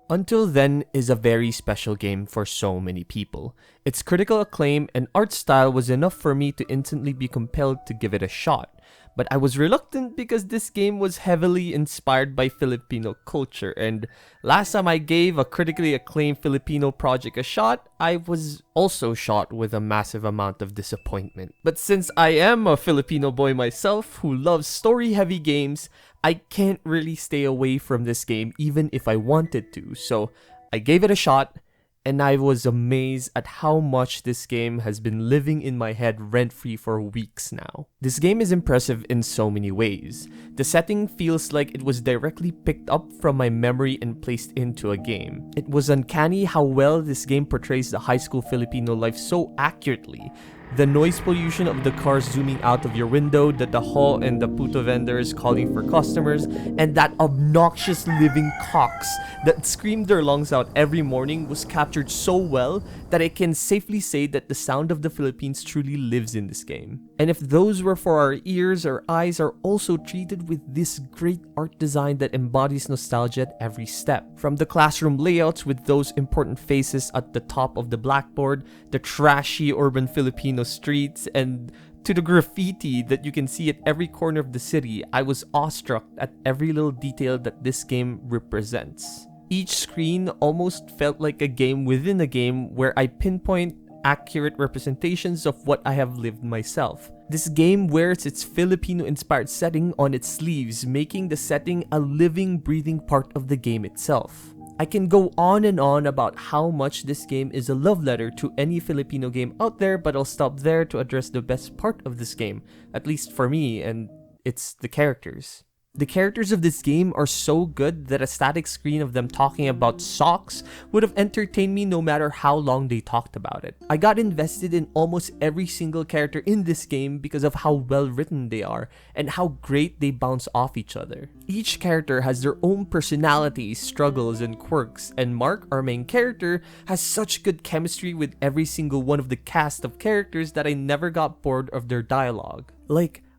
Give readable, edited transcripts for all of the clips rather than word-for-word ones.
Until Then is a very special game for so many people. Its critical acclaim and art style was enough for me to instantly be compelled to give it a shot. But I was reluctant because this game was heavily inspired by Filipino culture, and last time I gave a critically acclaimed Filipino project a shot, I was also shot with a massive amount of disappointment. But since I am a Filipino boy myself who loves story-heavy games, I can't really stay away from this game even if I wanted to, so I gave it a shot, and I was amazed at how much this game has been living in my head rent-free for weeks now. This game is impressive in so many ways. The setting feels like it was directly picked up from my memory and placed into a game. It was uncanny how well this game portrays the high school Filipino life so accurately. The noise pollution of the cars zooming out of your window, the taho and the puto vendors calling for customers, and that obnoxious living cocks that screamed their lungs out every morning was captured so well that I can safely say that the sound of the Philippines truly lives in this game. And if those were for our ears, our eyes are also treated with this great art design that embodies nostalgia at every step. From the classroom layouts with those important faces at the top of the blackboard, the trashy urban Filipino streets, and to the graffiti that you can see at every corner of the city, I was awestruck at every little detail that this game represents. Each screen almost felt like a game within a game where I pinpoint accurate representations of what I have lived myself. This game wears its Filipino-inspired setting on its sleeves, making the setting a living, breathing part of the game itself. I can go on and on about how much this game is a love letter to any Filipino game out there, but I'll stop there to address the best part of this game, at least for me, and it's the characters. The characters of this game are so good that a static screen of them talking about socks would have entertained me no matter how long they talked about it. I got invested in almost every single character in this game because of how well written they are and how great they bounce off each other. Each character has their own personalities, struggles, and quirks, and Mark, our main character, has such good chemistry with every single one of the cast of characters that I never got bored of their dialogue.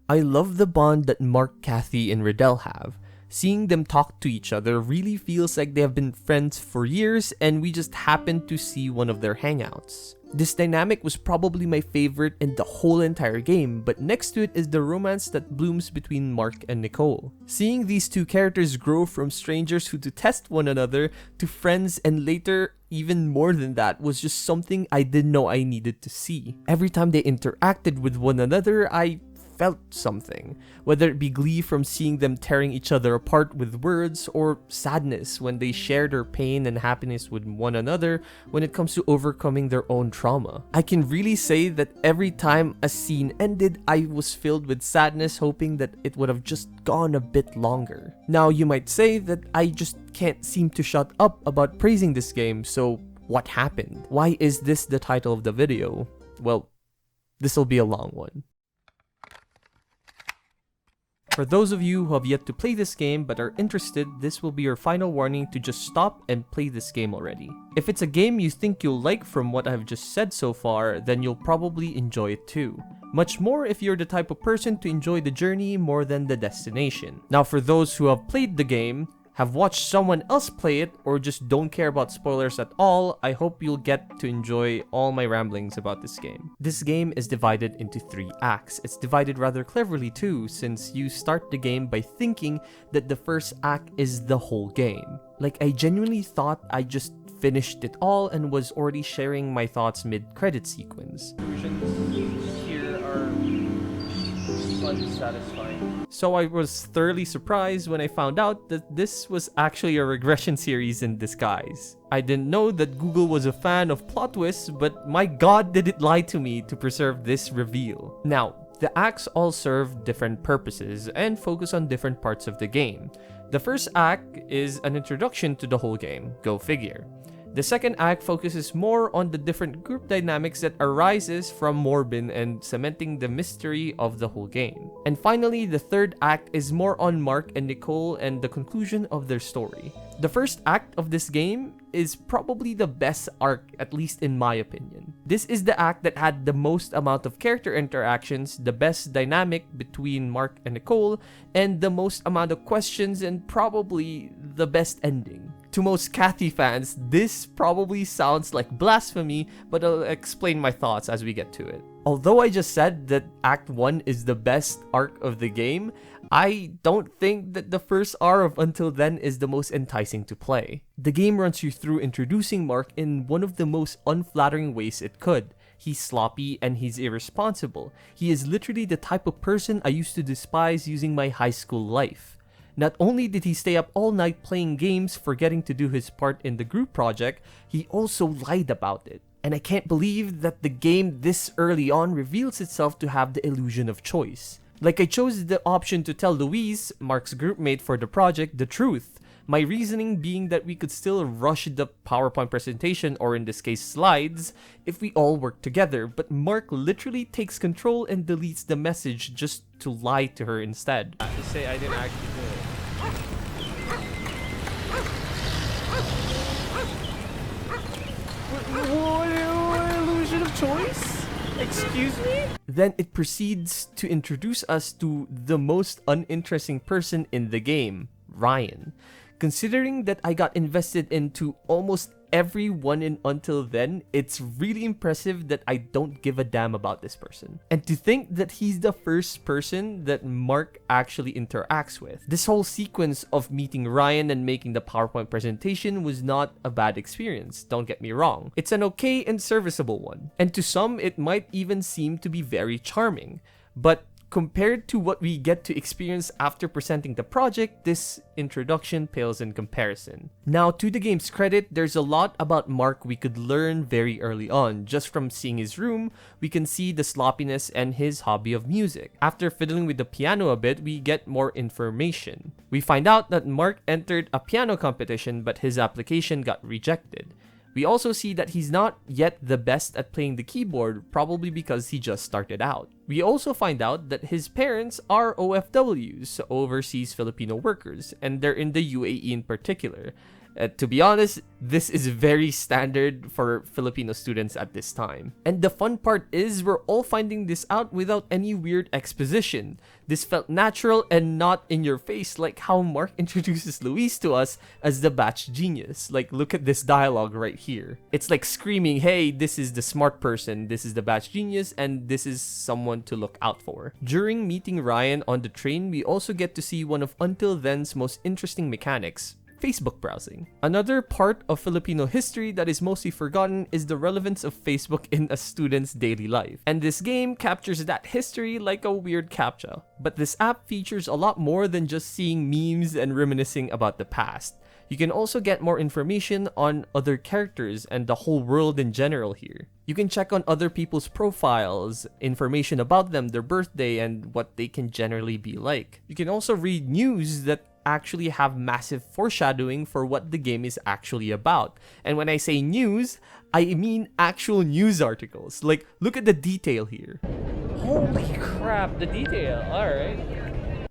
I love the bond that Mark, Kathy, and Riddell have. Seeing them talk to each other really feels like they have been friends for years and we just happened to see one of their hangouts. This dynamic was probably my favorite in the whole entire game, but next to it is the romance that blooms between Mark and Nicole. Seeing these two characters grow from strangers who detest one another to friends and later even more than that was just something I didn't know I needed to see. Every time they interacted with one another, I felt something, whether it be glee from seeing them tearing each other apart with words, or sadness when they share their pain and happiness with one another when it comes to overcoming their own trauma. I can really say that every time a scene ended, I was filled with sadness, hoping that it would have just gone a bit longer. Now, you might say that I just can't seem to shut up about praising this game, so what happened? Why is this the title of the video? Well, this'll be a long one. For those of you who have yet to play this game but are interested, this will be your final warning to just stop and play this game already. If it's a game you think you'll like from what I've just said so far, then you'll probably enjoy it too. Much more if you're the type of person to enjoy the journey more than the destination. Now, for those who have played the game, have watched someone else play it, or just don't care about spoilers at all, I hope you'll get to enjoy all my ramblings about this game. This game is divided into 3 acts. It's divided rather cleverly too, since you start the game by thinking that the first act is the whole game. I genuinely thought I just finished it all and was already sharing my thoughts mid-credit sequence. Here are unsatisfying. So I was thoroughly surprised when I found out that this was actually a regression series in disguise. I didn't know that Google was a fan of plot twists, but my god did it lie to me to preserve this reveal. Now, the acts all serve different purposes and focus on different parts of the game. The first act is an introduction to the whole game, go figure. The second act focuses more on the different group dynamics that arises from Morbin and cementing the mystery of the whole game. And finally, the third act is more on Mark and Nicole and the conclusion of their story. The first act of this game is probably the best arc, at least in my opinion. This is the act that had the most amount of character interactions, the best dynamic between Mark and Nicole, and the most amount of questions and probably the best ending. To most Kathy fans, this probably sounds like blasphemy, but I'll explain my thoughts as we get to it. Although I just said that Act 1 is the best arc of the game, I don't think that the first hour of Until Then is the most enticing to play. The game runs you through introducing Mark in one of the most unflattering ways it could. He's sloppy and he's irresponsible. He is literally the type of person I used to despise using my high school life. Not only did he stay up all night playing games, forgetting to do his part in the group project, he also lied about it. And I can't believe that the game this early on reveals itself to have the illusion of choice. Like, I chose the option to tell Luis, Mark's groupmate for the project, the truth. My reasoning being that we could still rush the PowerPoint presentation, or in this case slides, if we all work together, but Mark literally takes control and deletes the message just to lie to her instead. To say I didn't actually do it. What illusion of choice? Excuse me? Then it proceeds to introduce us to the most uninteresting person in the game, Ryan. Considering that I got invested into almost everyone in Until Then, it's really impressive that I don't give a damn about this person. And to think that he's the first person that Mark actually interacts with. This whole sequence of meeting Ryan and making the PowerPoint presentation was not a bad experience, don't get me wrong. It's an okay and serviceable one. And to some, it might even seem to be very charming. But compared to what we get to experience after presenting the project, this introduction pales in comparison. Now, to the game's credit, there's a lot about Mark we could learn very early on. Just from seeing his room, we can see the sloppiness and his hobby of music. After fiddling with the piano a bit, we get more information. We find out that Mark entered a piano competition, but his application got rejected. We also see that he's not yet the best at playing the keyboard, probably because he just started out. We also find out that his parents are OFWs, overseas Filipino workers, and they're in the UAE in particular. To be honest, this is very standard for Filipino students at this time. And the fun part is we're all finding this out without any weird exposition. This felt natural and not in your face, like how Mark introduces Luis to us as the batch genius. Like, look at this dialogue right here. It's like screaming, hey, this is the smart person, this is the batch genius, and this is someone to look out for. During meeting Ryan on the train, we also get to see one of Until Then's most interesting mechanics: Facebook browsing. Another part of Filipino history that is mostly forgotten is the relevance of Facebook in a student's daily life. And this game captures that history like a weird captcha. But this app features a lot more than just seeing memes and reminiscing about the past. You can also get more information on other characters and the whole world in general here. You can check on other people's profiles, information about them, their birthday, and what they can generally be like. You can also read news that actually have massive foreshadowing for what the game is actually about. And when I say news, I mean actual news articles. Like, look at the detail here. Holy crap, the detail. Alright.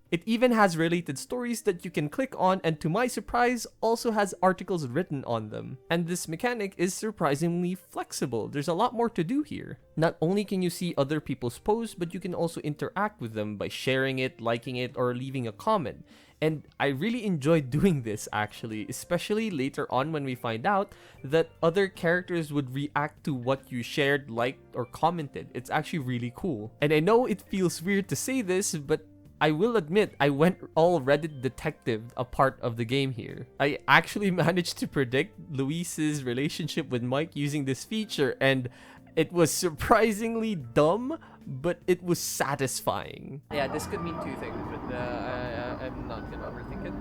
It even has related stories that you can click on, and to my surprise, also has articles written on them. And this mechanic is surprisingly flexible. There's a lot more to do here. Not only can you see other people's posts, but you can also interact with them by sharing it, liking it, or leaving a comment. And I really enjoyed doing this actually, especially later on when we find out that other characters would react to what you shared, liked, or commented. It's actually really cool. And I know it feels weird to say this, but I will admit I went all Reddit detective a part of the game here. I actually managed to predict Luis's relationship with Mike using this feature, and it was surprisingly dumb, but it was satisfying. Yeah, this could mean two things, but I'm not gonna overthink it.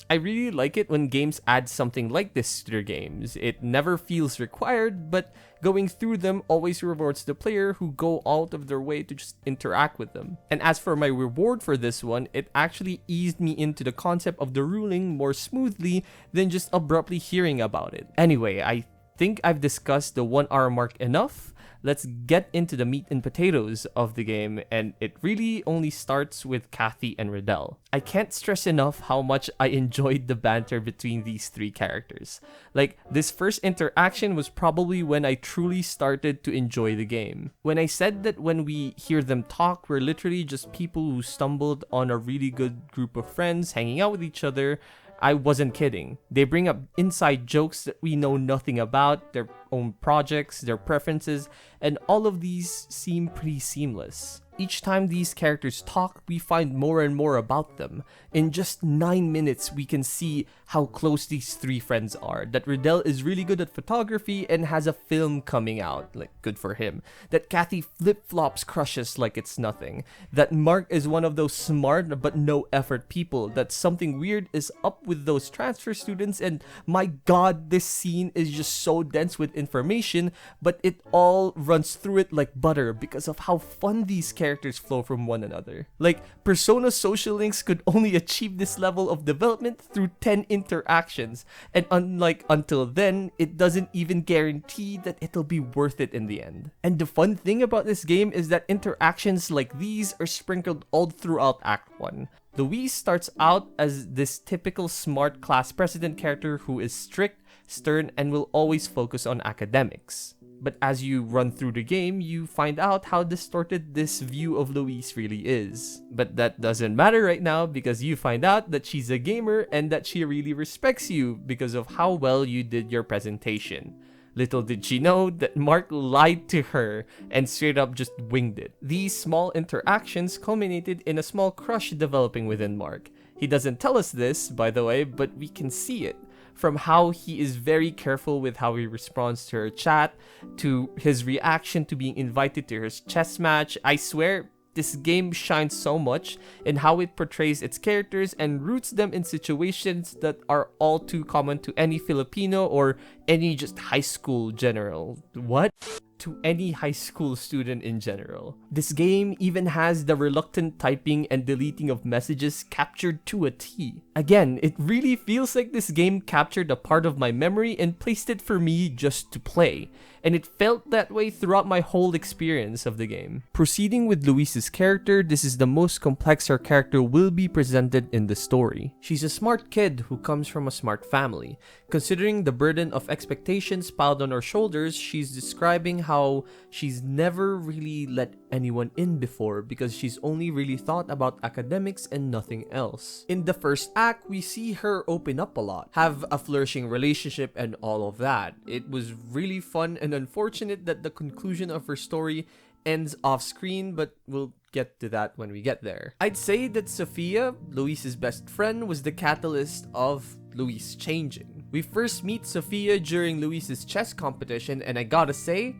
I really like it when games add something like this to their games. It never feels required, but going through them always rewards the player who go out of their way to just interact with them. And as for my reward for this one, it actually eased me into the concept of the ruling more smoothly than just abruptly hearing about it. Anyway, I think I've discussed the 1 hour mark enough. Let's get into the meat and potatoes of the game, and it really only starts with Kathy and Riddell. I can't stress enough how much I enjoyed the banter between these three characters. Like, this first interaction was probably when I truly started to enjoy the game. When I said that when we hear them talk, we're literally just people who stumbled on a really good group of friends hanging out with each other, I wasn't kidding. They bring up inside jokes that we know nothing about, their own projects, their preferences, and all of these seem pretty seamless. Each time these characters talk, we find more and more about them. In just 9 minutes, we can see how close these three friends are. That Riddell is really good at photography and has a film coming out, like good for him. That Kathy flip-flops crushes like it's nothing. That Mark is one of those smart but no effort people. That something weird is up with those transfer students, and my god, this scene is just so dense with information, but it all runs through it like butter because of how fun these characters flow from one another. Like, Persona Social Links could only achieve this level of development through 10 interactions, and unlike Until Then, it doesn't even guarantee that it'll be worth it in the end. And the fun thing about this game is that interactions like these are sprinkled all throughout Act 1. Louise starts out as this typical smart class president character who is strict, stern, and will always focus on academics. But as you run through the game, you find out how distorted this view of Louise really is. But that doesn't matter right now because you find out that she's a gamer and that she really respects you because of how well you did your presentation. Little did she know that Mark lied to her and straight up just winged it. These small interactions culminated in a small crush developing within Mark. He doesn't tell us this, by the way, but we can see it. From how he is very careful with how he responds to her chat, to his reaction to being invited to her chess match. I swear, this game shines so much in how it portrays its characters and roots them in situations that are all too common to any Filipino or any just high school general. What? To any high school student in general. This game even has the reluctant typing and deleting of messages captured to a T. Again, it really feels like this game captured a part of my memory and placed it for me just to play. And it felt that way throughout my whole experience of the game. Proceeding with Louise's character, this is the most complex her character will be presented in the story. She's a smart kid who comes from a smart family. Considering the burden of expectations piled on her shoulders, she's describing how she's never really let anyone in before because she's only really thought about academics and nothing else. In the first act, we see her open up a lot, have a flourishing relationship and all of that. It was really fun and unfortunate that the conclusion of her story ends off screen, but we'll get to that when we get there. I'd say that Sophia, Louise's best friend, was the catalyst of Louise changing. We first meet Sophia during Louise's chess competition, and I gotta say,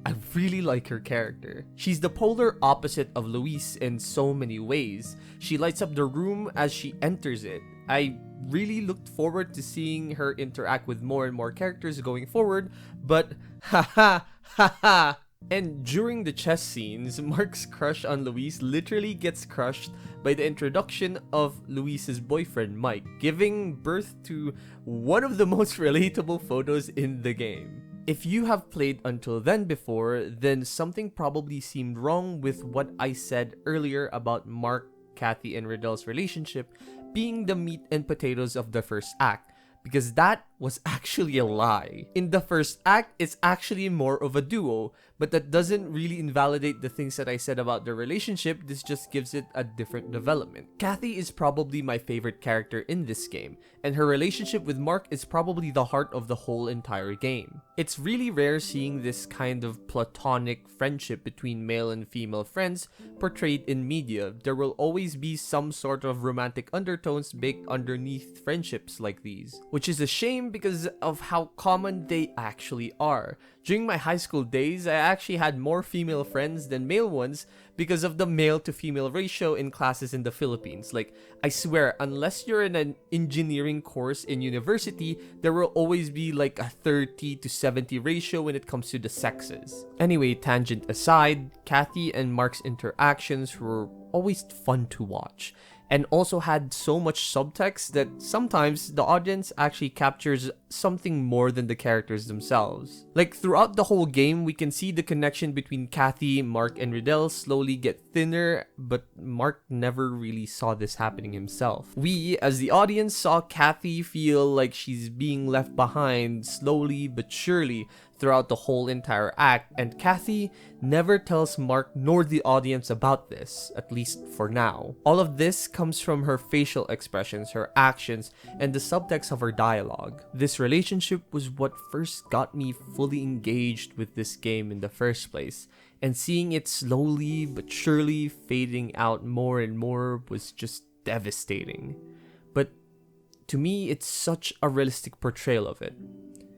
I really like her character. She's the polar opposite of Louise in so many ways. She lights up the room as she enters it. I really looked forward to seeing her interact with more and more characters going forward, but haha. And during the chess scenes, Mark's crush on Louise literally gets crushed by the introduction of Louise's boyfriend, Mike, giving birth to one of the most relatable photos in the game. If you have played Until Then before, then something probably seemed wrong with what I said earlier about Mark, Kathy, and Riddell's relationship being the meat and potatoes of the first act, because that was actually a lie. In the first act, it's actually more of a duo, but that doesn't really invalidate the things that I said about the relationship. This just gives it a different development. Kathy is probably my favorite character in this game, and her relationship with Mark is probably the heart of the whole entire game. It's really rare seeing this kind of platonic friendship between male and female friends portrayed in media. There will always be some sort of romantic undertones baked underneath friendships like these, which is a shame because of how common they actually are. During my high school days, I actually had more female friends than male ones because of the male to female ratio in classes in the Philippines. Like, I swear, unless you're in an engineering course in university, there will always be like a 30 to 70 ratio when it comes to the sexes. Anyway, tangent aside, Kathy and Mark's interactions were always fun to watch, and also had so much subtext that sometimes the audience actually captures something more than the characters themselves. Like, throughout the whole game, we can see the connection between Kathy, Mark, and Riddell slowly get thinner, but Mark never really saw this happening himself. We, as the audience, saw Kathy feel like she's being left behind slowly but surely throughout the whole entire act, and Kathy never tells Mark nor the audience about this, at least for now. All of this comes from her facial expressions, her actions, and the subtext of her dialogue. This relationship was what first got me fully engaged with this game in the first place, and seeing it slowly but surely fading out more and more was just devastating. But to me, it's such a realistic portrayal of it.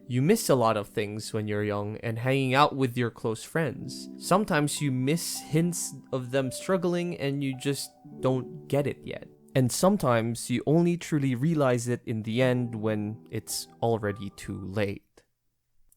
You miss a lot of things when you're young and hanging out with your close friends. Sometimes you miss hints of them struggling and you just don't get it yet. And sometimes you only truly realize it in the end when it's already too late.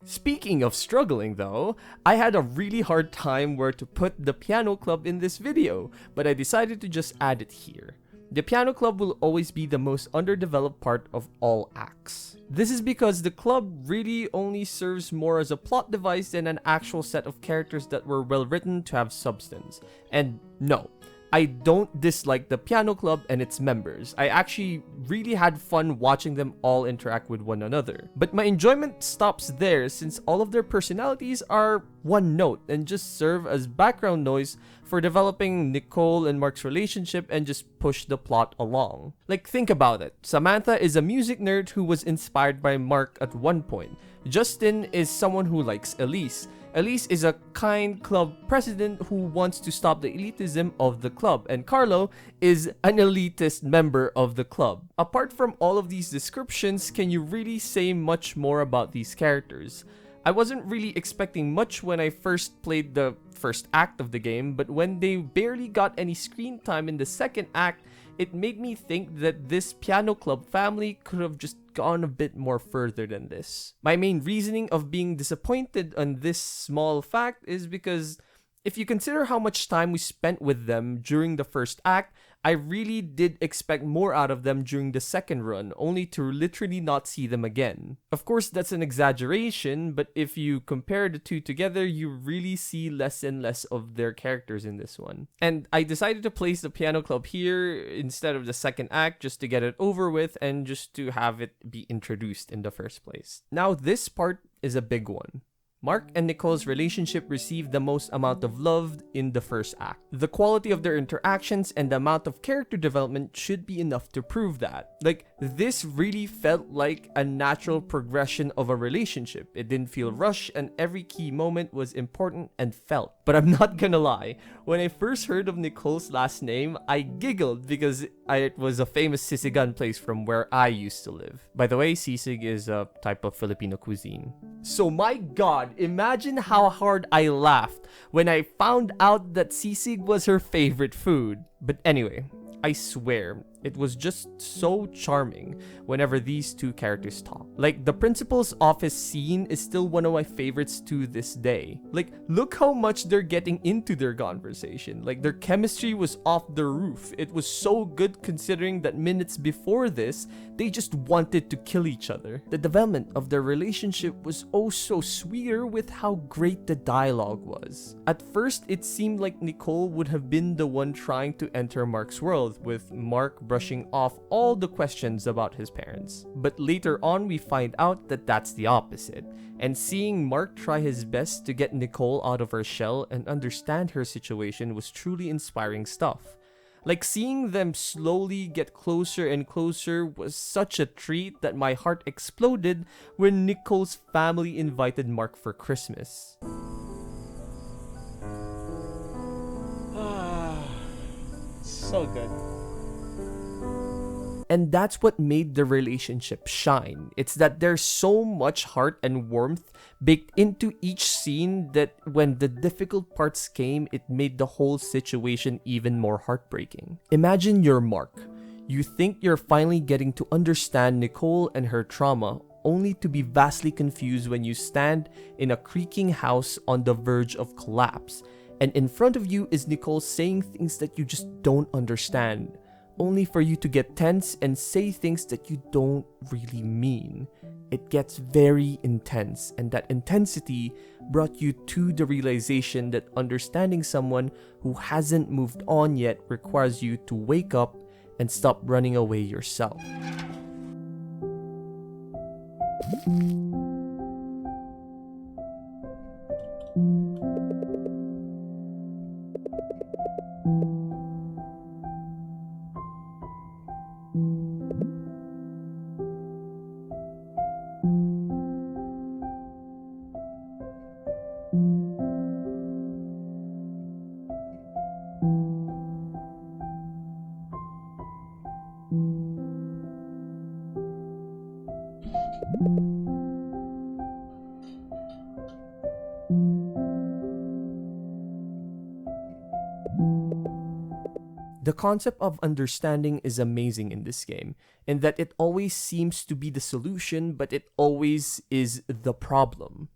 Speaking of struggling though, I had a really hard time where to put the piano club in this video, but I decided to just add it here. The piano club will always be the most underdeveloped part of all acts. This is because the club really only serves more as a plot device than an actual set of characters that were well written to have substance. And no, I don't dislike the piano club and its members. I actually really had fun watching them all interact with one another. But my enjoyment stops there since all of their personalities are one note and just serve as background noise for developing Nicole and Mark's relationship and just push the plot along. Like, think about it. Samantha is a music nerd who was inspired by Mark at one point. Justin is someone who likes Elise. Elise is a kind club president who wants to stop the elitism of the club, and Carlo is an elitist member of the club. Apart from all of these descriptions, can you really say much more about these characters? I wasn't really expecting much when I first played the first act of the game, but when they barely got any screen time in the second act, it made me think that this piano club family could have just gone a bit more further than this. My main reasoning of being disappointed on this small fact is because if you consider how much time we spent with them during the first act, I really did expect more out of them during the second run, only to literally not see them again. Of course, that's an exaggeration, but if you compare the two together, you really see less and less of their characters in this one. And I decided to place the piano club here instead of the second act just to get it over with and just to have it be introduced in the first place. Now, this part is a big one. Mark and Nicole's relationship received the most amount of love in the first act. The quality of their interactions and the amount of character development should be enough to prove that. Like, this really felt like a natural progression of a relationship. It didn't feel rushed and every key moment was important and felt. But I'm not gonna lie, when I first heard of Nicole's last name, I giggled because it was a famous sisigan place from where I used to live. By the way, sisig is a type of Filipino cuisine. So my god, imagine how hard I laughed when I found out that sisig was her favorite food. But anyway, I swear, it was just so charming whenever these two characters talk. Like, the principal's office scene is still one of my favorites to this day. Like, look how much they're getting into their conversation. Like, their chemistry was off the roof. It was so good considering that minutes before this, they just wanted to kill each other. The development of their relationship was oh so sweeter with how great the dialogue was. At first, it seemed like Nicole would have been the one trying to enter Mark's world, with Mark brushing off all the questions about his parents. But later on, we find out that that's the opposite. And seeing Mark try his best to get Nicole out of her shell and understand her situation was truly inspiring stuff. Like, seeing them slowly get closer and closer was such a treat that my heart exploded when Nicole's family invited Mark for Christmas. So good. And that's what made the relationship shine. It's that there's so much heart and warmth baked into each scene that when the difficult parts came, it made the whole situation even more heartbreaking. Imagine you're Mark. You think you're finally getting to understand Nicole and her trauma, only to be vastly confused when you stand in a creaking house on the verge of collapse. And in front of you is Nicole saying things that you just don't understand, only for you to get tense and say things that you don't really mean. It gets very intense, and that intensity brought you to the realization that understanding someone who hasn't moved on yet requires you to wake up and stop running away yourself. The concept of understanding is amazing in this game, in that it always seems to be the solution, but it always is the problem.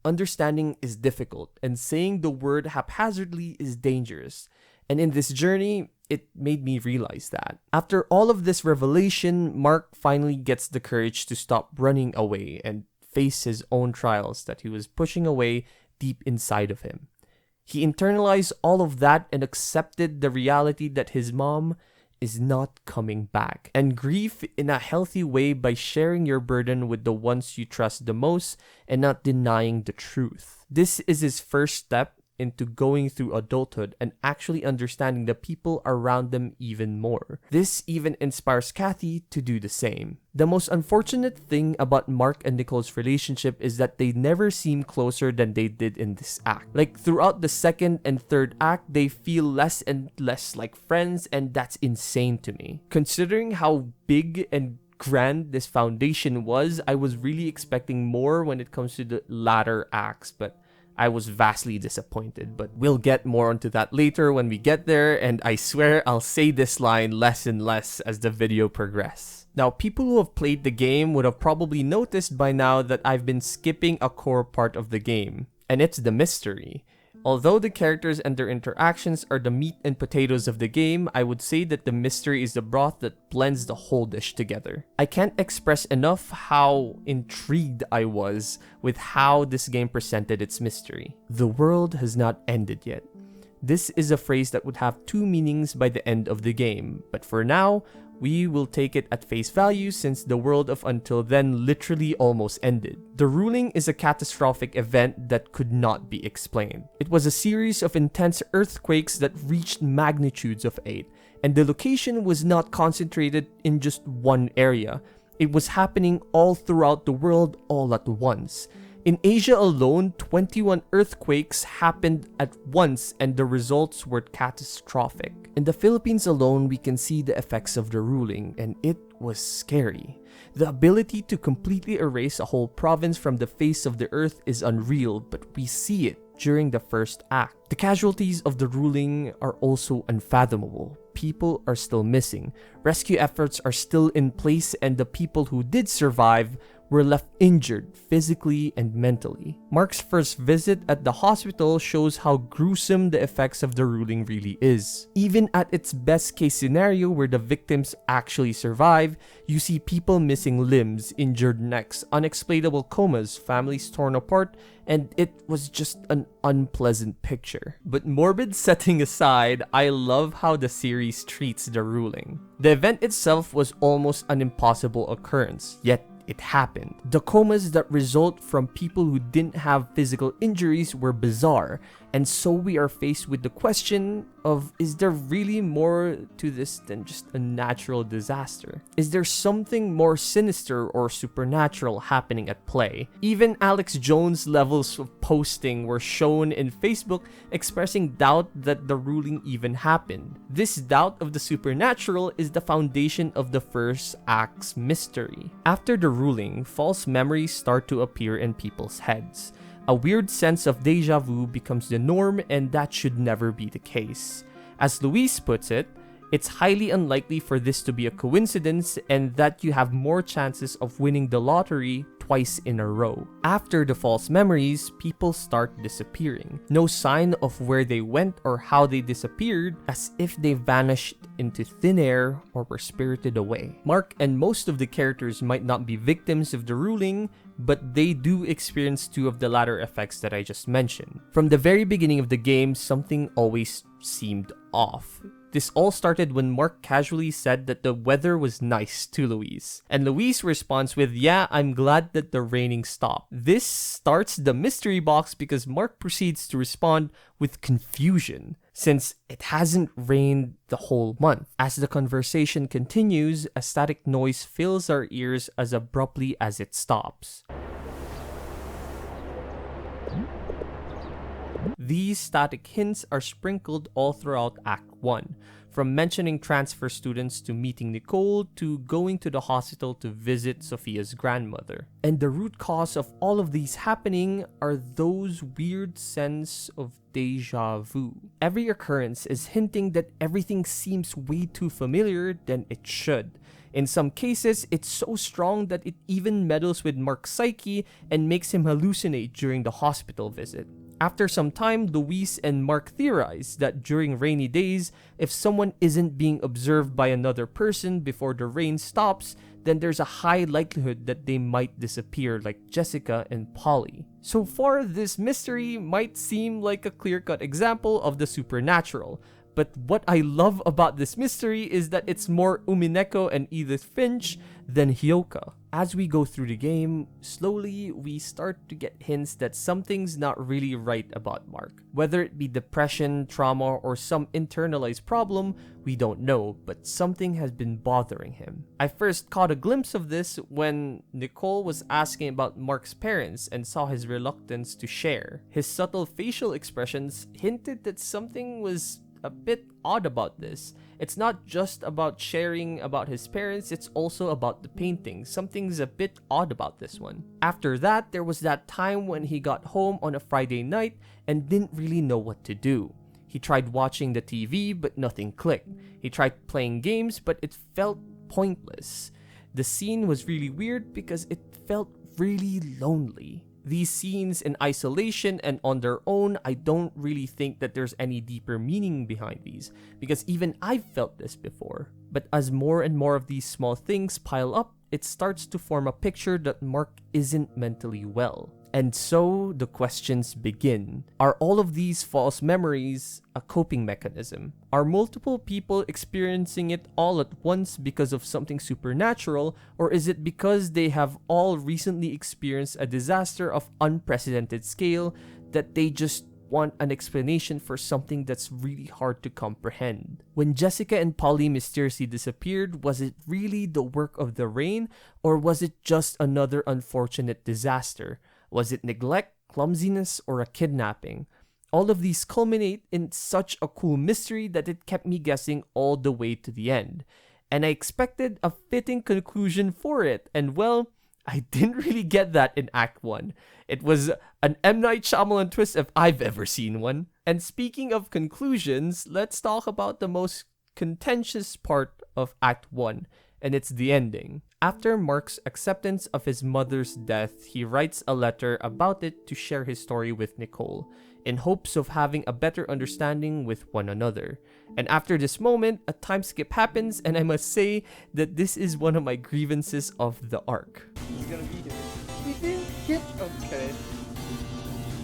Understanding is difficult, and saying the word haphazardly is dangerous. And in this journey, it made me realize that. After all of this revelation, Mark finally gets the courage to stop running away and face his own trials that he was pushing away deep inside of him. He internalized all of that and accepted the reality that his mom is not coming back. And grief in a healthy way by sharing your burden with the ones you trust the most and not denying the truth. This is his first step into going through adulthood and actually understanding the people around them even more. This even inspires Kathy to do the same. The most unfortunate thing about Mark and Nicole's relationship is that they never seem closer than they did in this act. Like throughout the second and third act, they feel less and less like friends, and that's insane to me. Considering how big and grand this foundation was, I was really expecting more when it comes to the latter acts, but I was vastly disappointed, but we'll get more onto that later when we get there, and I swear I'll say this line less and less as the video progresses. Now, people who have played the game would have probably noticed by now that I've been skipping a core part of the game, and it's the mystery. Although the characters and their interactions are the meat and potatoes of the game, I would say that the mystery is the broth that blends the whole dish together. I can't express enough how intrigued I was with how this game presented its mystery. The world has not ended yet. This is a phrase that would have two meanings by the end of the game, but for now, we will take it at face value since the world of Until Then literally almost ended. The ruling is a catastrophic event that could not be explained. It was a series of intense earthquakes that reached magnitudes of 8, and the location was not concentrated in just one area. It was happening all throughout the world all at once. In Asia alone, 21 earthquakes happened at once and the results were catastrophic. In the Philippines alone, we can see the effects of the ruling, and it was scary. The ability to completely erase a whole province from the face of the earth is unreal, but we see it during the first act. The casualties of the ruling are also unfathomable. People are still missing. Rescue efforts are still in place, and the people who did survive were left injured physically and mentally. Mark's first visit at the hospital shows how gruesome the effects of the ruling really is. Even at its best case scenario where the victims actually survive, you see people missing limbs, injured necks, unexplainable comas, families torn apart, and it was just an unpleasant picture. But morbid setting aside, I love how the series treats the ruling. The event itself was almost an impossible occurrence, yet it happened. The comas that result from people who didn't have physical injuries were bizarre, and so we are faced with the question of, is there really more to this than just a natural disaster? Is there something more sinister or supernatural happening at play? Even Alex Jones' levels of posting were shown in Facebook expressing doubt that the ruling even happened. This doubt of the supernatural is the foundation of the first act's mystery. After the ruling, false memories start to appear in people's heads. A weird sense of deja vu becomes the norm, and that should never be the case. As Luis puts it, it's highly unlikely for this to be a coincidence and that you have more chances of winning the lottery twice in a row. After the false memories, people start disappearing. No sign of where they went or how they disappeared, as if they vanished into thin air or were spirited away. Mark and most of the characters might not be victims of the ruling, but they do experience two of the latter effects that I just mentioned. From the very beginning of the game, something always seemed off. This all started when Mark casually said that the weather was nice to Luis, and Luis responds with, "Yeah, I'm glad that the raining stopped." This starts the mystery box because Mark proceeds to respond with confusion, since it hasn't rained the whole month. As the conversation continues, a static noise fills our ears as abruptly as it stops. These static hints are sprinkled all throughout Act 1. From mentioning transfer students to meeting Nicole to going to the hospital to visit Sophia's grandmother. And the root cause of all of these happening are those weird sense of deja vu. Every occurrence is hinting that everything seems way too familiar than it should. In some cases, it's so strong that it even meddles with Mark's psyche and makes him hallucinate during the hospital visit. After some time, Louise and Mark theorize that during rainy days, if someone isn't being observed by another person before the rain stops, then there's a high likelihood that they might disappear like Jessica and Polly. So far, this mystery might seem like a clear-cut example of the supernatural, but what I love about this mystery is that it's more Umineko and Edith Finch than Hyoka. As we go through the game, slowly we start to get hints that something's not really right about Mark. Whether it be depression, trauma, or some internalized problem, we don't know, but something has been bothering him. I first caught a glimpse of this when Nicole was asking about Mark's parents and saw his reluctance to share. His subtle facial expressions hinted that something was a bit odd about this. It's not just about sharing about his parents, it's also about the painting. Something's a bit odd about this one. After that, there was that time when he got home on a Friday night and didn't really know what to do. He tried watching the TV, but nothing clicked. He tried playing games, but it felt pointless. The scene was really weird because it felt really lonely. These scenes in isolation and on their own, I don't really think that there's any deeper meaning behind these, because even I've felt this before. But as more and more of these small things pile up, it starts to form a picture that Mark isn't mentally well. And so the questions begin. Are all of these false memories a coping mechanism? Are multiple people experiencing it all at once because of something supernatural, or is it because they have all recently experienced a disaster of unprecedented scale that they just want an explanation for something that's really hard to comprehend? When Jessica and Polly mysteriously disappeared, was it really the work of the rain, or was it just another unfortunate disaster? Was it neglect, clumsiness, or a kidnapping? All of these culminate in such a cool mystery that it kept me guessing all the way to the end. And I expected a fitting conclusion for it, and well, I didn't really get that in Act 1. It was an M. Night Shyamalan twist if I've ever seen one. And speaking of conclusions, let's talk about the most contentious part of Act 1, and it's the ending. After Mark's acceptance of his mother's death, he writes a letter about it to share his story with Nicole, in hopes of having a better understanding with one another. And after this moment, a time skip happens, and I must say that this is one of my grievances of the arc. He's gonna be here. He didn't get... Okay.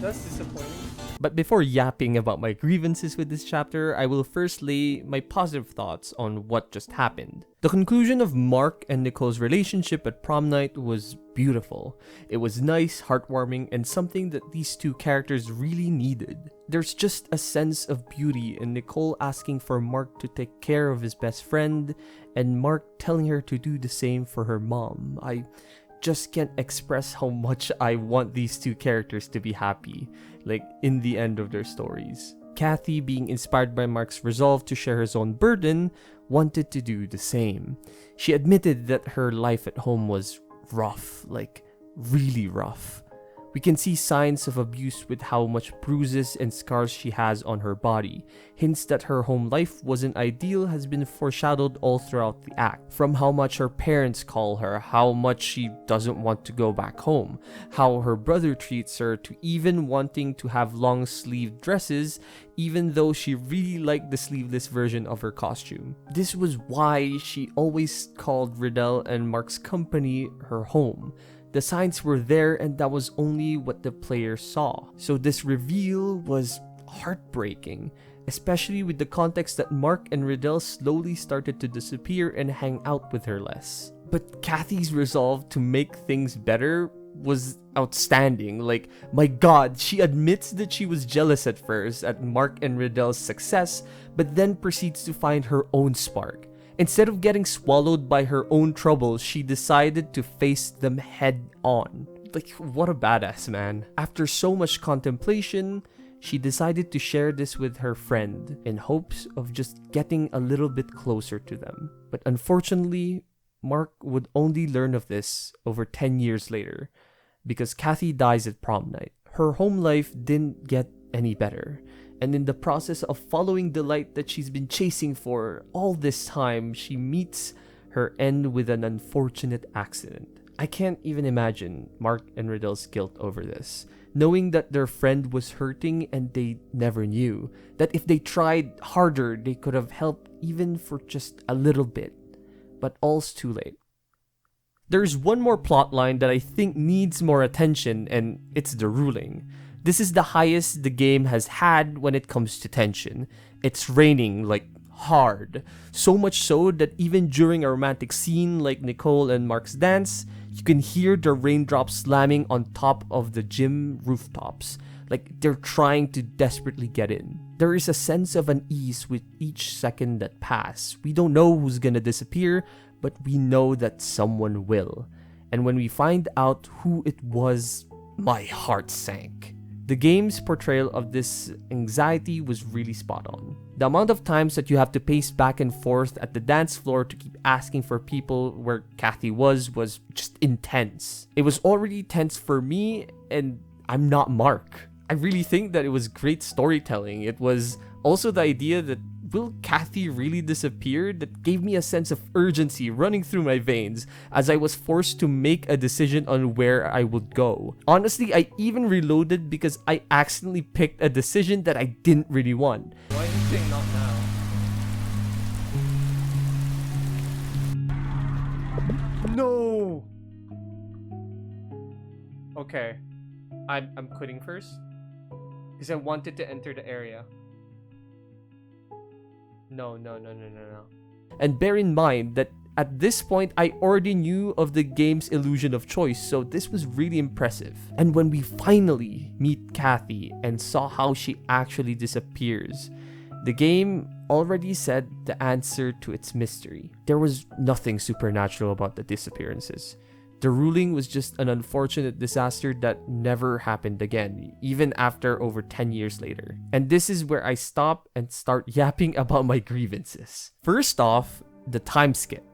That's disappointing. But before yapping about my grievances with this chapter, I will first lay my positive thoughts on what just happened. The conclusion of Mark and Nicole's relationship at prom night was beautiful. It was nice, heartwarming, and something that these two characters really needed. There's just a sense of beauty in Nicole asking for Mark to take care of his best friend, and Mark telling her to do the same for her mom. I just can't express how much I want these two characters to be happy, like in the end of their stories. Kathy, being inspired by Mark's resolve to share his own burden, wanted to do the same. She admitted that her life at home was rough, like really rough. We can see signs of abuse with how much bruises and scars she has on her body. Hints that her home life wasn't ideal has been foreshadowed all throughout the act. From how much her parents call her, how much she doesn't want to go back home, how her brother treats her, to even wanting to have long-sleeved dresses, even though she really liked the sleeveless version of her costume. This was why she always called Riddell and Mark's company her home. The signs were there, and that was only what the player saw. So this reveal was heartbreaking, especially with the context that Mark and Riddell slowly started to disappear and hang out with her less. But Kathy's resolve to make things better was outstanding. Like, my god, she admits that she was jealous at first at Mark and Riddell's success, but then proceeds to find her own spark. Instead of getting swallowed by her own troubles, she decided to face them head on. Like, what a badass, man. After so much contemplation, she decided to share this with her friend in hopes of just getting a little bit closer to them. But unfortunately, Mark would only learn of this over 10 years later because Kathy dies at prom night. Her home life didn't get any better, and in the process of following the light that she's been chasing for all this time, she meets her end with an unfortunate accident. I can't even imagine Mark and Riddle's guilt over this, knowing that their friend was hurting and they never knew that if they tried harder, they could have helped even for just a little bit. But all's too late. There's one more plot line that I think needs more attention, and it's the ruling. This is the highest the game has had when it comes to tension. It's raining like hard. So much so that even during a romantic scene like Nicole and Mark's dance, you can hear the raindrops slamming on top of the gym rooftops, like they're trying to desperately get in. There is a sense of unease with each second that passes. We don't know who's gonna disappear, but we know that someone will. And when we find out who it was, my heart sank. The game's portrayal of this anxiety was really spot on. The amount of times that you have to pace back and forth at the dance floor to keep asking for people where Kathy was just intense. It was already tense for me, and I'm not Mark. I really think that it was great storytelling. It was also the idea that will Kathy really disappear that gave me a sense of urgency running through my veins as I was forced to make a decision on where I would go. Honestly, I even reloaded because I accidentally picked a decision that I didn't really want. Why are you saying not now? No! Okay. I'm quitting first. Because I wanted to enter the area. No. And bear in mind that at this point, I already knew of the game's illusion of choice, so this was really impressive. And when we finally meet Kathy and saw how she actually disappears, the game already said the answer to its mystery. There was nothing supernatural about the disappearances. The ruling was just an unfortunate disaster that never happened again, even after over 10 years later. And this is where I stop and start yapping about my grievances. First off, the time skip.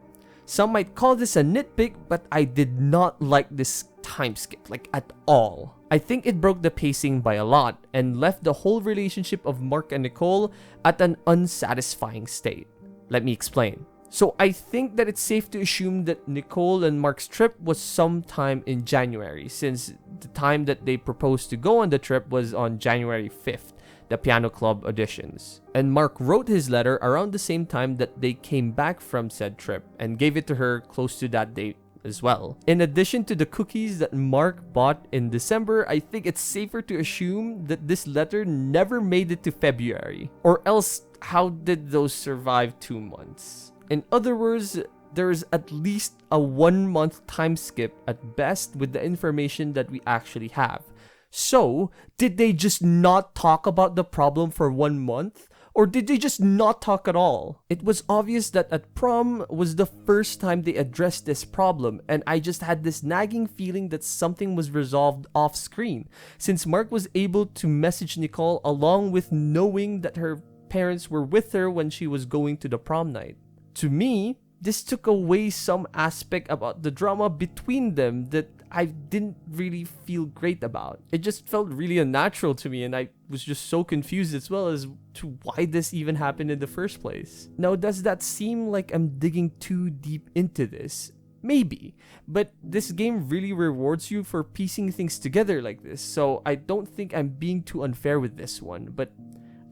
Some might call this a nitpick, but I did not like this time skip, like at all. I think it broke the pacing by a lot and left the whole relationship of Mark and Nicole at an unsatisfying state. Let me explain. So I think that it's safe to assume that Nicole and Mark's trip was sometime in January, since the time that they proposed to go on the trip was on January 5th, the Piano Club auditions. And Mark wrote his letter around the same time that they came back from said trip and gave it to her close to that date as well. In addition to the cookies that Mark bought in December, I think it's safer to assume that this letter never made it to February. Or else, how did those survive 2 months? In other words, there's at least a 1 month time skip at best with the information that we actually have. So, did they just not talk about the problem for 1 month? Or did they just not talk at all? It was obvious that at prom was the first time they addressed this problem, and I just had this nagging feeling that something was resolved off screen, since Mark was able to message Nicole along with knowing that her parents were with her when she was going to the prom night. To me, this took away some aspect about the drama between them that I didn't really feel great about. It just felt really unnatural to me, and I was just so confused as well as to why this even happened in the first place. Now, does that seem like I'm digging too deep into this? Maybe, but this game really rewards you for piecing things together like this, so I don't think I'm being too unfair with this one, but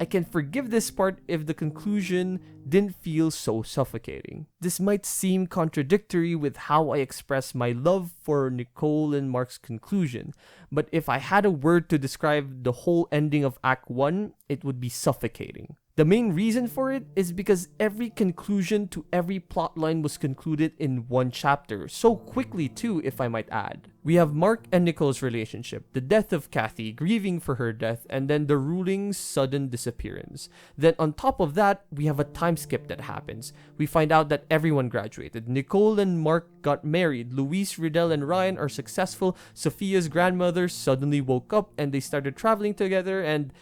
I can forgive this part if the conclusion didn't feel so suffocating. This might seem contradictory with how I express my love for Nicole and Mark's conclusion, but if I had a word to describe the whole ending of Act 1, it would be suffocating. The main reason for it is because every conclusion to every plotline was concluded in one chapter, so quickly too, if I might add. We have Mark and Nicole's relationship, the death of Kathy, grieving for her death, and then the ruling's sudden disappearance. Then on top of that, we have a time skip that happens. We find out that everyone graduated. Nicole and Mark got married. Luis, Riddle, and Ryan are successful. Sophia's grandmother suddenly woke up and they started traveling together, and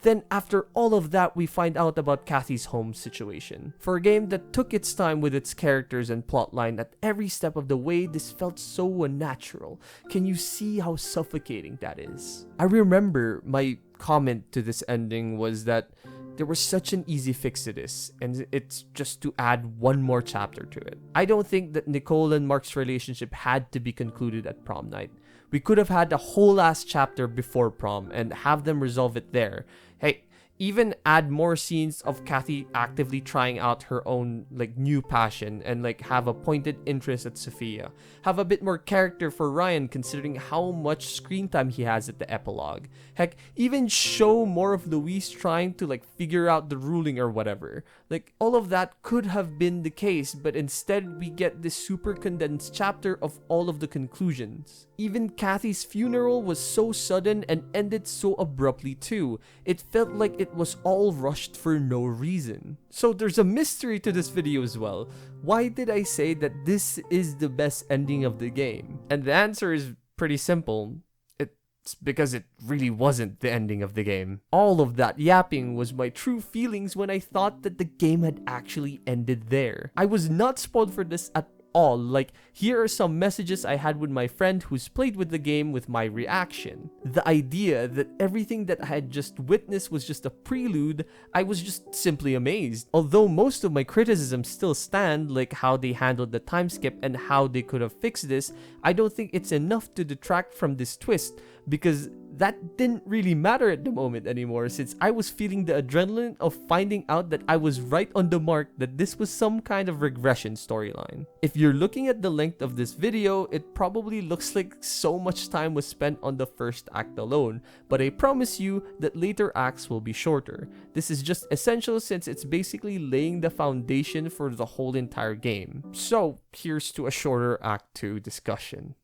Then after all of that, we find out about Kathy's home situation. For a game that took its time with its characters and plotline at every step of the way, this felt so unnatural. Can you see how suffocating that is? I remember my comment to this ending was that there was such an easy fix to this, and it's just to add one more chapter to it. I don't think that Nicole and Mark's relationship had to be concluded at prom night. We could have had a whole last chapter before prom and have them resolve it there. Hey, even add more scenes of Kathy actively trying out her own new passion and have a pointed interest at Sophia. Have a bit more character for Ryan considering how much screen time he has at the epilogue. Heck, even show more of Luis trying to figure out the ruling or whatever. All of that could have been the case, but instead we get this super condensed chapter of all of the conclusions. Even Kathy's funeral was so sudden and ended so abruptly too. It felt like it was all rushed for no reason. So there's a mystery to this video as well. Why did I say that this is the best ending of the game? And the answer is pretty simple. It's because it really wasn't the ending of the game. All of that yapping was my true feelings when I thought that the game had actually ended there. I was not spoiled for this at all. Here are some messages I had with my friend who's played with the game with my reaction. The idea that everything that I had just witnessed was just a prelude, I was just simply amazed. Although most of my criticisms still stand, like how they handled the time skip and how they could have fixed this, I don't think it's enough to detract from this twist, because that didn't really matter at the moment anymore, since I was feeling the adrenaline of finding out that I was right on the mark, that this was some kind of regression storyline. If you're looking at the length of this video, it probably looks like so much time was spent on the first act alone, but I promise you that later acts will be shorter. This is just essential since it's basically laying the foundation for the whole entire game. So here's to a shorter Act 2 discussion.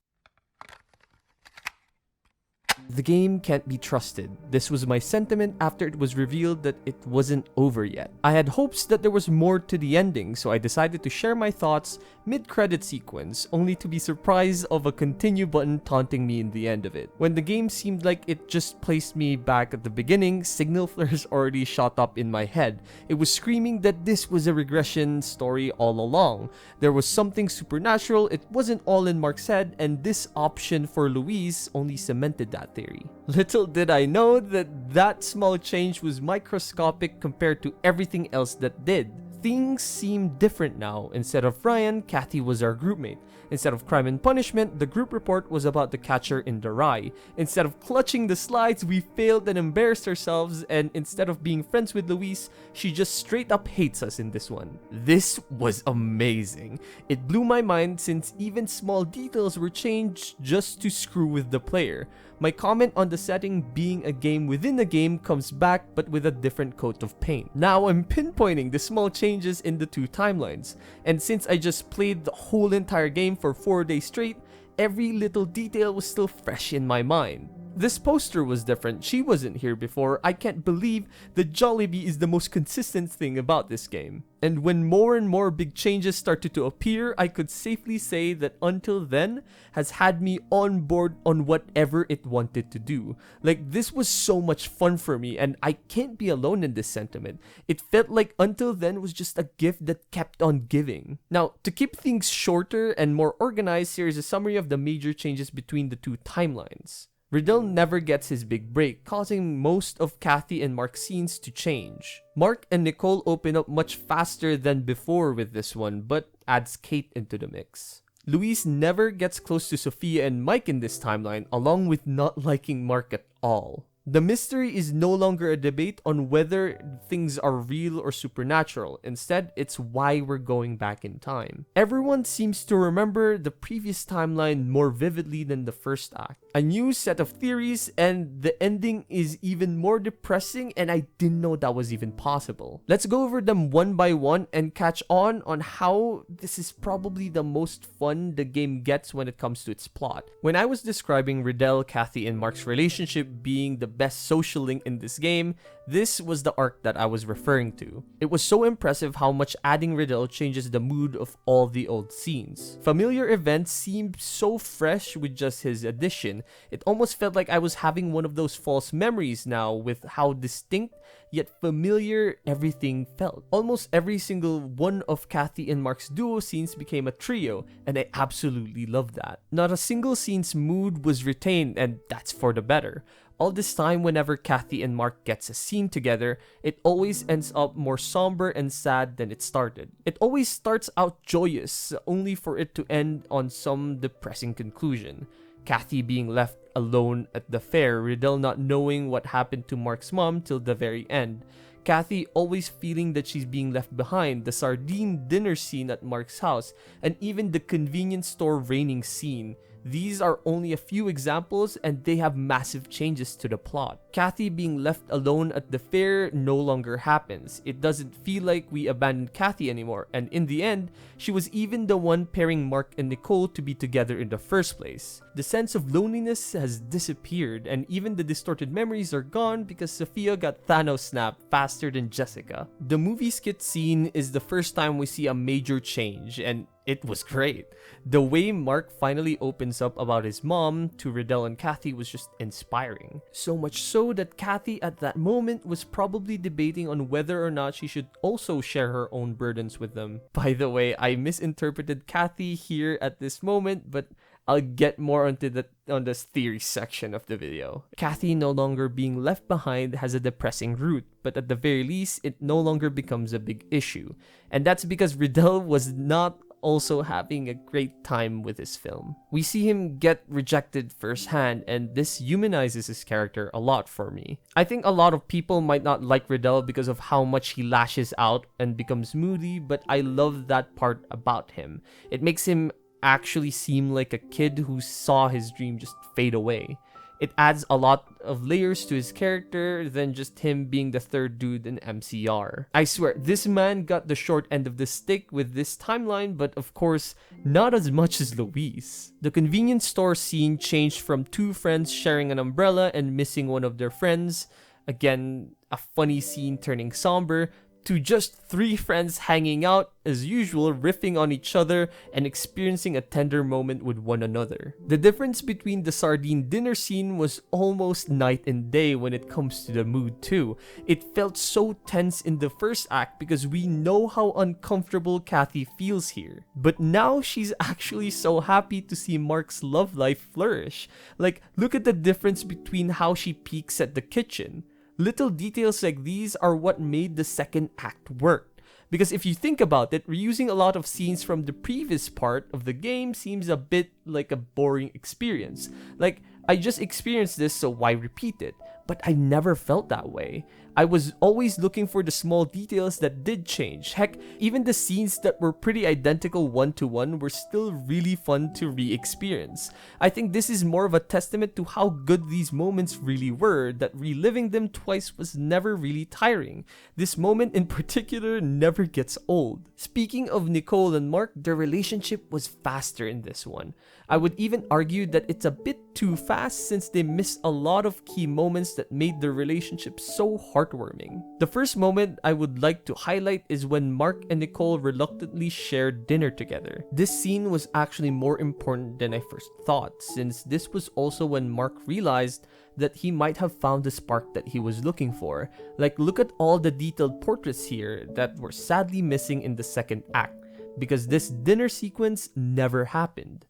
The game can't be trusted. This was my sentiment after it was revealed that it wasn't over yet. I had hopes that there was more to the ending, so I decided to share my thoughts mid-credit sequence, only to be surprised of a continue button taunting me in the end of it. When the game seemed like it just placed me back at the beginning, signal flares already shot up in my head. It was screaming that this was a regression story all along. There was something supernatural, it wasn't all in Mark's head, and this option for Louise only cemented that theory. Little did I know that that small change was microscopic compared to everything else that did. Things seemed different now. Instead of Ryan, Kathy was our groupmate. Instead of crime and punishment, the group report was about the catcher in the rye. Instead of clutching the slides, we failed and embarrassed ourselves, and instead of being friends with Louise, she just straight up hates us in this one. This was amazing. It blew my mind since even small details were changed just to screw with the player. My comment on the setting being a game within a game comes back, but with a different coat of paint. Now I'm pinpointing the small changes in the two timelines, and since I just played the whole entire game for 4 days straight, every little detail was still fresh in my mind. This poster was different. She wasn't here before. I can't believe that Jollibee is the most consistent thing about this game. And when more and more big changes started to appear, I could safely say that Until Then has had me on board on whatever it wanted to do. This was so much fun for me, and I can't be alone in this sentiment. It felt like Until Then was just a gift that kept on giving. Now, to keep things shorter and more organized, here is a summary of the major changes between the two timelines. Riddle never gets his big break, causing most of Kathy and Mark's scenes to change. Mark and Nicole open up much faster than before with this one, but adds Kate into the mix. Louise never gets close to Sophia and Mike in this timeline, along with not liking Mark at all. The mystery is no longer a debate on whether things are real or supernatural. Instead, it's why we're going back in time. Everyone seems to remember the previous timeline more vividly than the first act. A new set of theories, and the ending is even more depressing, and I didn't know that was even possible. Let's go over them one by one and catch on how this is probably the most fun the game gets when it comes to its plot. When I was describing Riddle, Kathy, and Mark's relationship being the best social link in this game, This was the arc that I was referring to. It was so impressive how much adding Riddle changes the mood of all the old scenes. Familiar events seemed so fresh with just his addition. It almost felt like I was having one of those false memories now with how distinct yet familiar everything felt. Almost every single one of Kathy and Mark's duo scenes became a trio, and I absolutely loved that. Not a single scene's mood was retained, and that's for the better. All this time, whenever Kathy and Mark gets a scene together, it always ends up more somber and sad than it started. It always starts out joyous, only for it to end on some depressing conclusion. Kathy being left alone at the fair, Riddle not knowing what happened to Mark's mom till the very end. Kathy always feeling that she's being left behind, the sardine dinner scene at Mark's house, and even the convenience store raining scene. These are only a few examples, and they have massive changes to the plot. Kathy being left alone at the fair no longer happens. It doesn't feel like we abandoned Kathy anymore, and in the end, she was even the one pairing Mark and Nicole to be together in the first place. The sense of loneliness has disappeared, and even the distorted memories are gone because Sophia got Thanos snapped faster than Jessica. The movie skit scene is the first time we see a major change, and it was great. The way Mark finally opens up about his mom to Riddle and Kathy was just inspiring. So much so that Kathy at that moment was probably debating on whether or not she should also share her own burdens with them. By the way, I misinterpreted Kathy here at this moment, but I'll get more onto that on this theory section of the video. Kathy no longer being left behind has a depressing root, but at the very least, it no longer becomes a big issue. And that's because Riddle was not also having a great time with his film. We see him get rejected firsthand, and this humanizes his character a lot for me. I think a lot of people might not like Riddle because of how much he lashes out and becomes moody, but I love that part about him. It makes him actually seem like a kid who saw his dream just fade away. It adds a lot of layers to his character than just him being the third dude in MCR. I swear, this man got the short end of the stick with this timeline, but of course, not as much as Luis. The convenience store scene changed from two friends sharing an umbrella and missing one of their friends, again, a funny scene turning somber, to just three friends hanging out, as usual, riffing on each other and experiencing a tender moment with one another. The difference between the sardine dinner scene was almost night and day when it comes to the mood too. It felt so tense in the first act because we know how uncomfortable Kathy feels here. But now she's actually so happy to see Mark's love life flourish. Like, look at the difference between how she peeks at the kitchen. Little details like these are what made the second act work. Because if you think about it, reusing a lot of scenes from the previous part of the game seems a bit like a boring experience. Like, I just experienced this, so why repeat it? But I never felt that way. I was always looking for the small details that did change. Heck, even the scenes that were pretty identical one-to-one were still really fun to re-experience. I think this is more of a testament to how good these moments really were, that reliving them twice was never really tiring. This moment in particular never gets old. Speaking of Nicole and Mark, their relationship was faster in this one. I would even argue that it's a bit too fast since they missed a lot of key moments that made their relationship so heartwarming. The first moment I would like to highlight is when Mark and Nicole reluctantly shared dinner together. This scene was actually more important than I first thought, since this was also when Mark realized that he might have found the spark that he was looking for. Like, look at all the detailed portraits here that were sadly missing in the second act, because this dinner sequence never happened.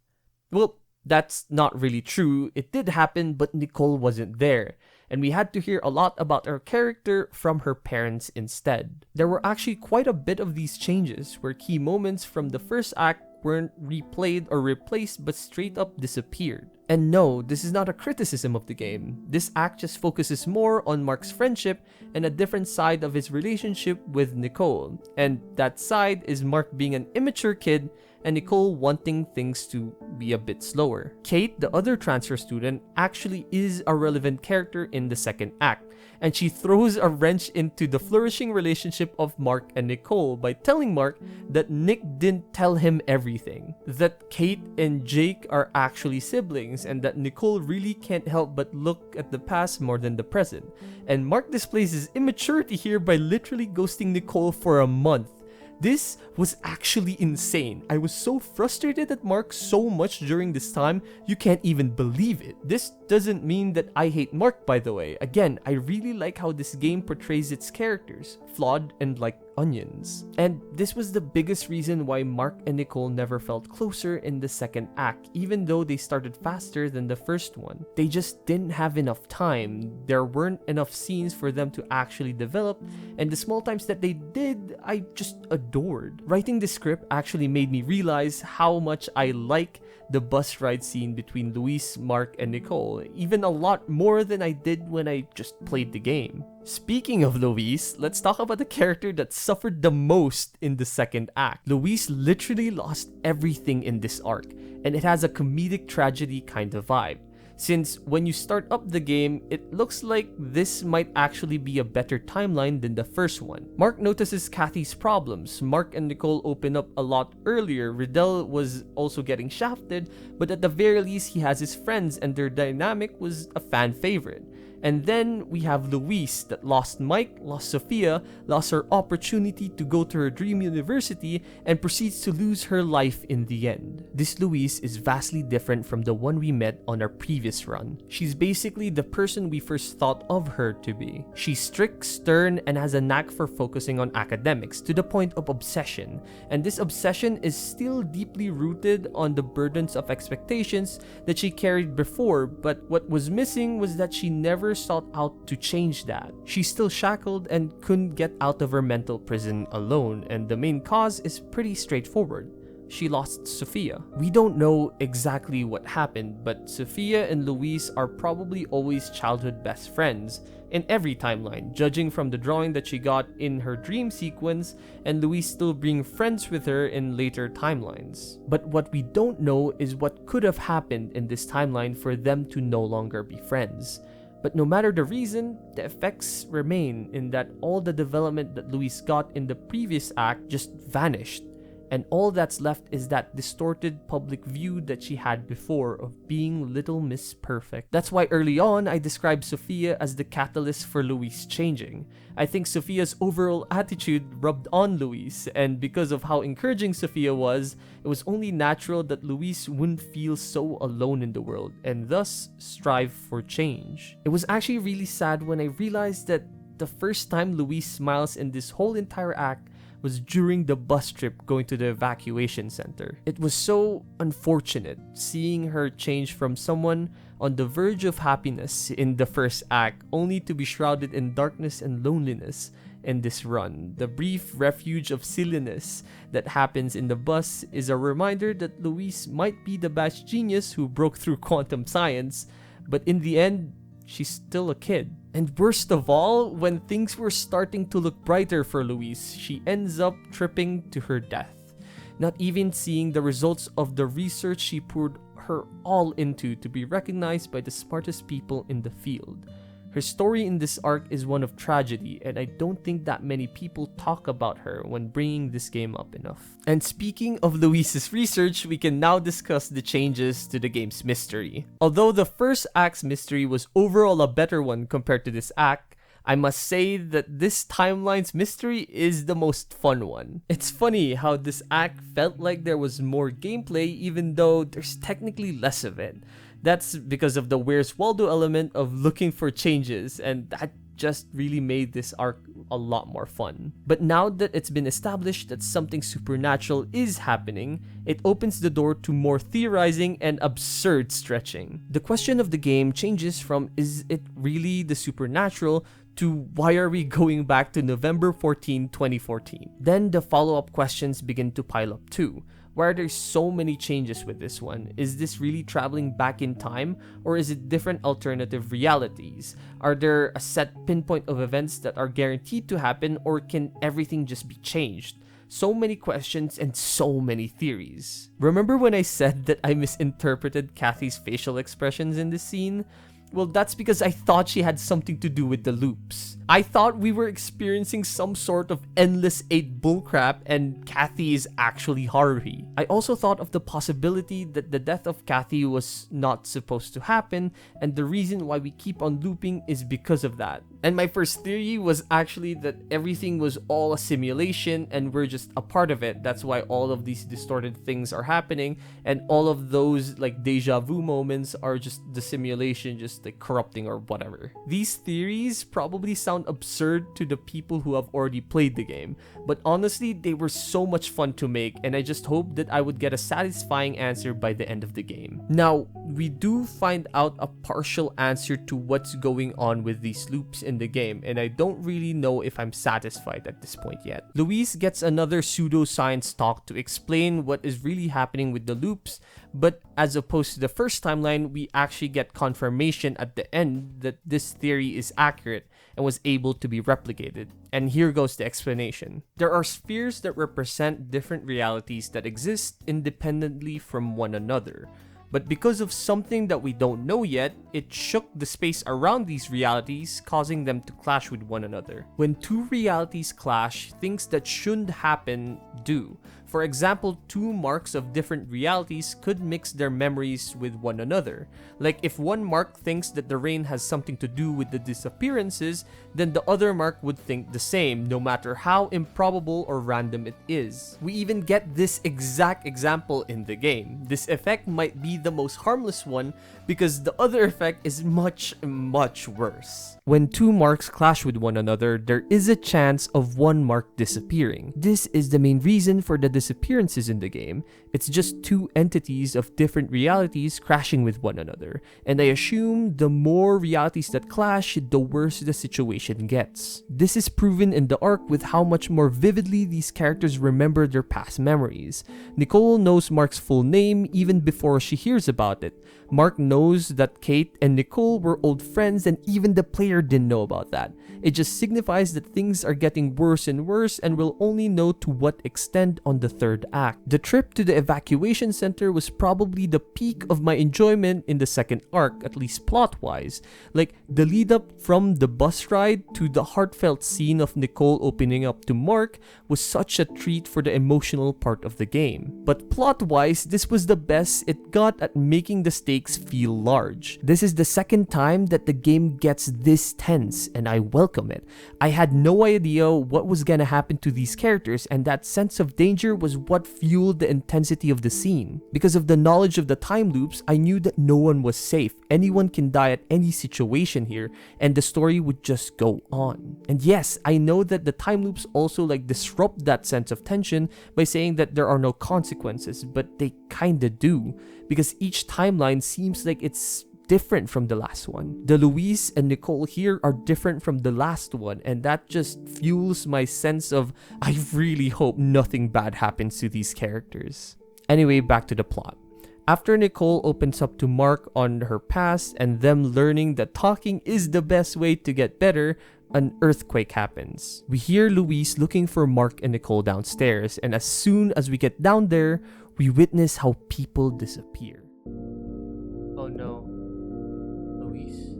Well, that's not really true. It did happen, but Nicole wasn't there, and we had to hear a lot about her character from her parents instead. There were actually quite a bit of these changes, where key moments from the first act weren't replayed or replaced but straight up disappeared. And no, this is not a criticism of the game. This act just focuses more on Mark's friendship and a different side of his relationship with Nicole. And that side is Mark being an immature kid and Nicole wanting things to be a bit slower. Kate, the other transfer student, actually is a relevant character in the second act, and she throws a wrench into the flourishing relationship of Mark and Nicole by telling Mark that Nick didn't tell him everything, that Kate and Jake are actually siblings, and that Nicole really can't help but look at the past more than the present. And Mark displays his immaturity here by literally ghosting Nicole for a month. This was actually insane. I was so frustrated at Mark so much during this time, you can't even believe it. This doesn't mean that I hate Mark, by the way. Again, I really like how this game portrays its characters, flawed and like onions. And this was the biggest reason why Mark and Nicole never felt closer in the second act, even though they started faster than the first one. They just didn't have enough time. There weren't enough scenes for them to actually develop, and the small times that they did, I just adored. Writing the script actually made me realize how much I like the bus ride scene between Luis, Mark, and Nicole, even a lot more than I did when I just played the game. Speaking of Luis, let's talk about the character that suffered the most in the second act. Luis literally lost everything in this arc, and it has a comedic tragedy kind of vibe. Since when you start up the game, it looks like this might actually be a better timeline than the first one. Mark notices Kathy's problems. Mark and Nicole open up a lot earlier. Riddell was also getting shafted, but at the very least he has his friends and their dynamic was a fan favorite. And then we have Luis that lost Mike, lost Sophia, lost her opportunity to go to her dream university, and proceeds to lose her life in the end. This Luis is vastly different from the one we met on our previous run. She's basically the person we first thought of her to be. She's strict, stern, and has a knack for focusing on academics to the point of obsession. And this obsession is still deeply rooted on the burdens of expectations that she carried before, but what was missing was that she never sought out to change that. She's still shackled and couldn't get out of her mental prison alone, and the main cause is pretty straightforward. She lost Sophia. We don't know exactly what happened, but Sophia and Luis are probably always childhood best friends in every timeline, judging from the drawing that she got in her dream sequence, and Luis still being friends with her in later timelines. But what we don't know is what could have happened in this timeline for them to no longer be friends. But no matter the reason, the effects remain in that all the development that Luis got in the previous act just vanished, and all that's left is that distorted public view that she had before of being Little Miss Perfect. That's why early on I described Sophia as the catalyst for Luis changing. I think Sophia's overall attitude rubbed on Luis, and because of how encouraging Sophia was, it was only natural that Luis wouldn't feel so alone in the world, and thus strive for change. It was actually really sad when I realized that the first time Luis smiles in this whole entire act was during the bus trip going to the evacuation center. It was so unfortunate seeing her change from someone on the verge of happiness in the first act only to be shrouded in darkness and loneliness in this run. The brief refuge of silliness that happens in the bus is a reminder that Luis might be the batch genius who broke through quantum science, but in the end, she's still a kid. And worst of all, when things were starting to look brighter for Luis, she ends up tripping to her death, not even seeing the results of the research she poured her all into to be recognized by the smartest people in the field. Her story in this arc is one of tragedy, and I don't think that many people talk about her when bringing this game up enough. And speaking of Luis's research, we can now discuss the changes to the game's mystery. Although the first act's mystery was overall a better one compared to this act, I must say that this timeline's mystery is the most fun one. It's funny how this act felt like there was more gameplay even though there's technically less of it. That's because of the Where's Waldo element of looking for changes, and that just really made this arc a lot more fun. But now that it's been established that something supernatural is happening, it opens the door to more theorizing and absurd stretching. The question of the game changes from is it really the supernatural to why are we going back to November 14, 2014? Then the follow-up questions begin to pile up too. Why are there so many changes with this one? Is this really traveling back in time, or is it different alternative realities? Are there a set pinpoint of events that are guaranteed to happen, or can everything just be changed? So many questions and so many theories. Remember when I said that I misinterpreted Kathy's facial expressions in this scene? Well, that's because I thought she had something to do with the loops. I thought we were experiencing some sort of endless 8 bullcrap and Kathy is actually Haruhi. I also thought of the possibility that the death of Kathy was not supposed to happen, and the reason why we keep on looping is because of that. And my first theory was actually that everything was all a simulation and we're just a part of it. That's why all of these distorted things are happening, and all of those like deja vu moments are just the simulation just like corrupting or whatever. These theories probably sound absurd to the people who have already played the game, but honestly they were so much fun to make, and I just hope that I would get a satisfying answer by the end of the game. Now, we do find out a partial answer to what's going on with these loops in the game, and I don't really know if I'm satisfied at this point yet. Luis gets another pseudoscience talk to explain what is really happening with the loops, but as opposed to the first timeline, we actually get confirmation at the end that this theory is accurate and was able to be replicated. And here goes the explanation. There are spheres that represent different realities that exist independently from one another. But because of something that we don't know yet, it shook the space around these realities, causing them to clash with one another. When two realities clash, things that shouldn't happen do. For example, two marks of different realities could mix their memories with one another. Like if one mark thinks that the rain has something to do with the disappearances, then the other mark would think the same, no matter how improbable or random it is. We even get this exact example in the game. This effect might be the most harmless one because the other effect is much worse. When two marks clash with one another, there is a chance of one mark disappearing. This is the main reason for the disappearances in the game. It's just two entities of different realities crashing with one another, and I assume the more realities that clash, the worse the situation gets. This is proven in the arc with how much more vividly these characters remember their past memories. Nicole knows Mark's full name even before she hears about it. Mark knows that Kate and Nicole were old friends, and even the player didn't know about that. It just signifies that things are getting worse and worse, and we'll only know to what extent on the third act. The trip to the evacuation center was probably the peak of my enjoyment in the second arc, at least plot-wise. Like, the lead up from the bus ride to the heartfelt scene of Nicole opening up to Mark was such a treat for the emotional part of the game. But plot-wise, this was the best it got at making the stakes feel large. This is the second time that the game gets this tense, and I welcome it. I had no idea what was gonna happen to these characters, and that sense of danger was what fueled the intensity of the scene. Because of the knowledge of the time loops, I knew that no one was safe. Anyone can die at any situation here, and the story would just go on. And yes, I know that the time loops also like disrupt that sense of tension by saying that there are no consequences, but they kinda do, because each timeline seems like it's different from the last one. The Luis and Nicole here are different from the last one, and that just fuels my sense of I really hope nothing bad happens to these characters. Anyway, back to the plot. After Nicole opens up to Mark on her past and them learning that talking is the best way to get better, an earthquake happens. We hear Luis looking for Mark and Nicole downstairs, and as soon as we get down there, we witness how people disappear. Oh no. Luis?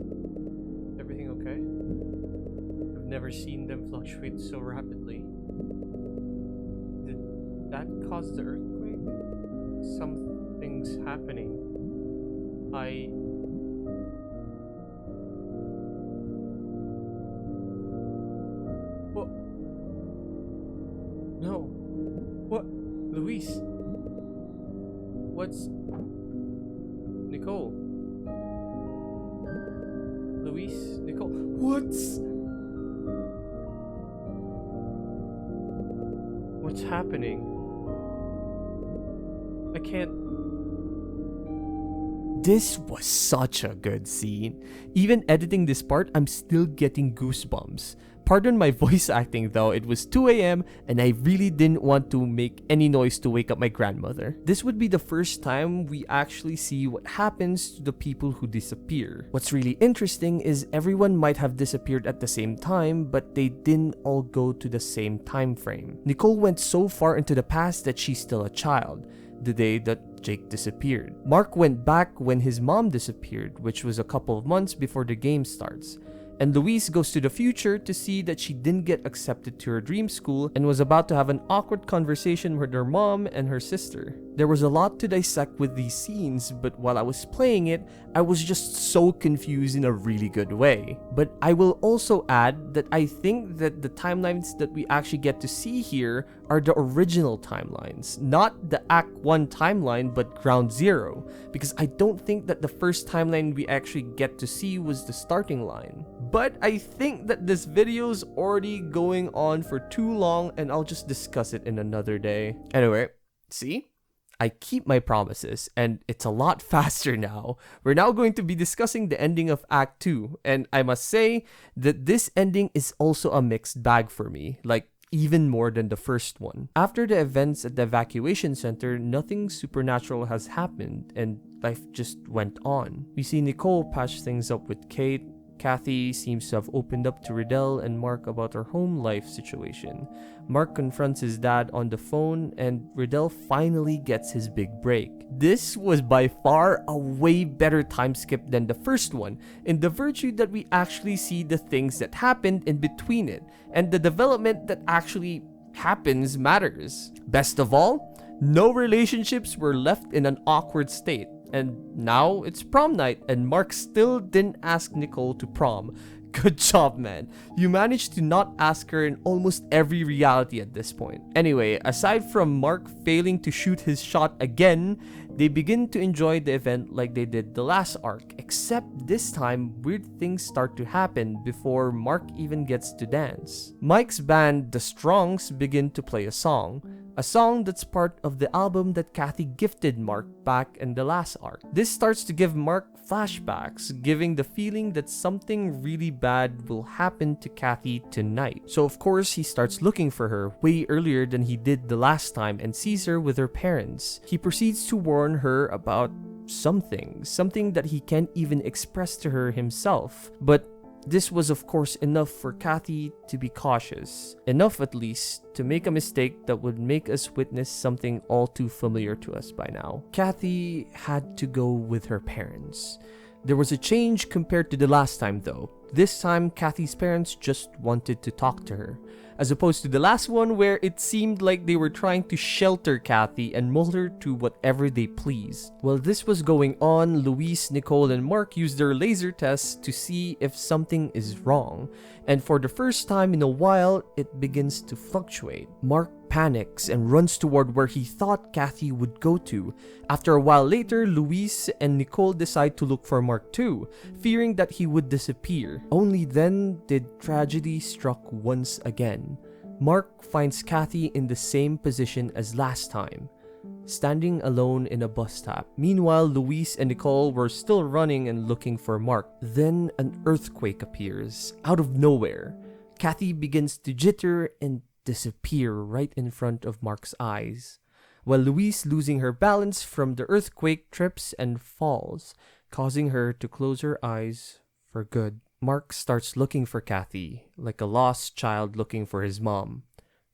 Everything okay? I've never seen them fluctuate so rapidly. Did that cause the earthquake? Something's happening. What? No. What? Luis? What's... Nicole? Luis? Nicole? What's happening? I can't... This was such a good scene. Even editing this part, I'm still getting goosebumps. Pardon my voice acting though, it was 2 a.m. and I really didn't want to make any noise to wake up my grandmother. This would be the first time we actually see what happens to the people who disappear. What's really interesting is everyone might have disappeared at the same time, but they didn't all go to the same time frame. Nicole went so far into the past that she's still a child, the day that Jake disappeared. Mark went back when his mom disappeared, which was a couple of months before the game starts. And Louise goes to the future to see that she didn't get accepted to her dream school and was about to have an awkward conversation with her mom and her sister. There was a lot to dissect with these scenes, but while I was playing it, I was just so confused in a really good way. But I will also add that I think that the timelines that we actually get to see here are the original timelines, not the Act 1 timeline, but Ground Zero, because I don't think that the first timeline we actually get to see was the starting line. But I think that this video is already going on for too long and I'll just discuss it in another day. Anyway, see? I keep my promises and it's a lot faster now. We're now going to be discussing the ending of Act 2, and I must say that this ending is also a mixed bag for me, like even more than the first one. After the events at the evacuation center, nothing supernatural has happened and life just went on. We see Nicole patch things up with Kate. Kathy seems to have opened up to Riddell and Mark about her home life situation. Mark confronts his dad on the phone and Riddell finally gets his big break. This was by far a way better time skip than the first one, in the virtue that we actually see the things that happened in between it, and the development that actually happens matters. Best of all, no relationships were left in an awkward state. And now it's prom night and Mark still didn't ask Nicole to prom. Good job, man. You managed to not ask her in almost every reality at this point. Anyway, aside from Mark failing to shoot his shot again, they begin to enjoy the event like they did the last arc, except this time weird things start to happen before Mark even gets to dance. Mike's band, The Strongs, begin to play a song that's part of the album that Kathy gifted Mark back in the last arc. This starts to give Mark flashbacks, giving the feeling that something really bad will happen to Kathy tonight. So of course he starts looking for her way earlier than he did the last time and sees her with her parents. He proceeds to warn her about something that he can't even express to her himself. But this was of course enough for Kathy to be cautious. Enough at least to make a mistake that would make us witness something all too familiar to us by now. Kathy had to go with her parents. There was a change compared to the last time though. This time, Kathy's parents just wanted to talk to her, as opposed to the last one where it seemed like they were trying to shelter Kathy and mold her to whatever they please. While this was going on, Louise, Nicole, and Mark used their laser tests to see if something is wrong, and for the first time in a while, it begins to fluctuate. Mark panics and runs toward where he thought Kathy would go to. After a while later, Louise and Nicole decide to look for Mark too, fearing that he would disappear. Only then did tragedy struck once again. Mark finds Kathy in the same position as last time, standing alone in a bus stop. Meanwhile, Louise and Nicole were still running and looking for Mark. Then an earthquake appears out of nowhere. Kathy begins to jitter and disappear right in front of Mark's eyes, while Louise, losing her balance from the earthquake, trips and falls, causing her to close her eyes for good. Mark starts looking for Kathy, like a lost child looking for his mom.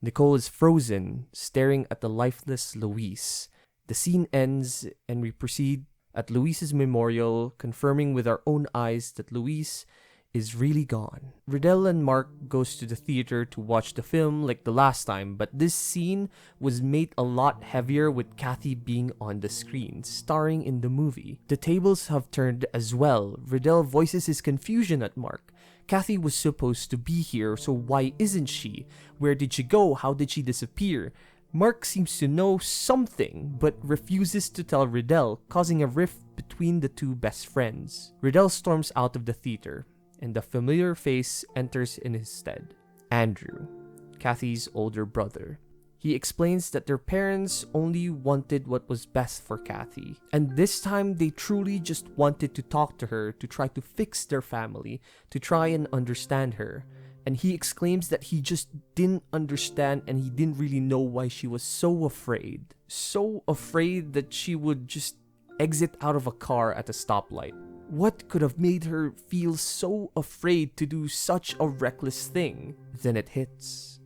Nicole is frozen, staring at the lifeless Louise. The scene ends and we proceed at Louise's memorial, confirming with our own eyes that Louise is really gone. Riddell and Mark goes to the theater to watch the film like the last time, but this scene was made a lot heavier with Kathy being on the screen, starring in the movie. The tables have turned as well. Riddell voices his confusion at Mark. Kathy was supposed to be here, so why isn't she? Where did she go? How did she disappear? Mark seems to know something, but refuses to tell Riddell, causing a rift between the two best friends. Riddell storms out of the theater, and the familiar face enters in his stead. Andrew, Kathy's older brother. He explains that their parents only wanted what was best for Kathy, and this time they truly just wanted to talk to her to try to fix their family, to try and understand her. And he exclaims that he just didn't understand and he didn't really know why she was so afraid. So afraid that she would just exit out of a car at a stoplight. What could have made her feel so afraid to do such a reckless thing? Then it hits.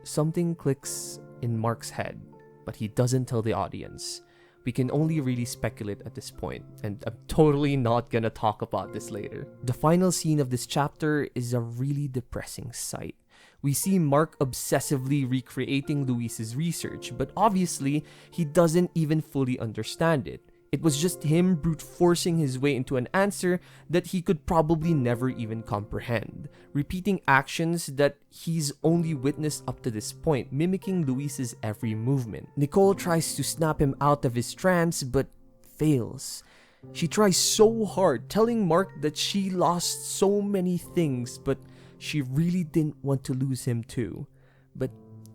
Something clicks in Mark's head, but he doesn't tell the audience. We can only really speculate at this point, and I'm totally not gonna talk about this later. The final scene of this chapter is a really depressing sight. We see Mark obsessively recreating Luis's research, but obviously, he doesn't even fully understand it. It was just him brute forcing his way into an answer that he could probably never even comprehend, repeating actions that he's only witnessed up to this point, mimicking Luis's every movement. Nicole tries to snap him out of his trance, but fails. She tries so hard, telling Mark that she lost so many things, but she really didn't want to lose him too. But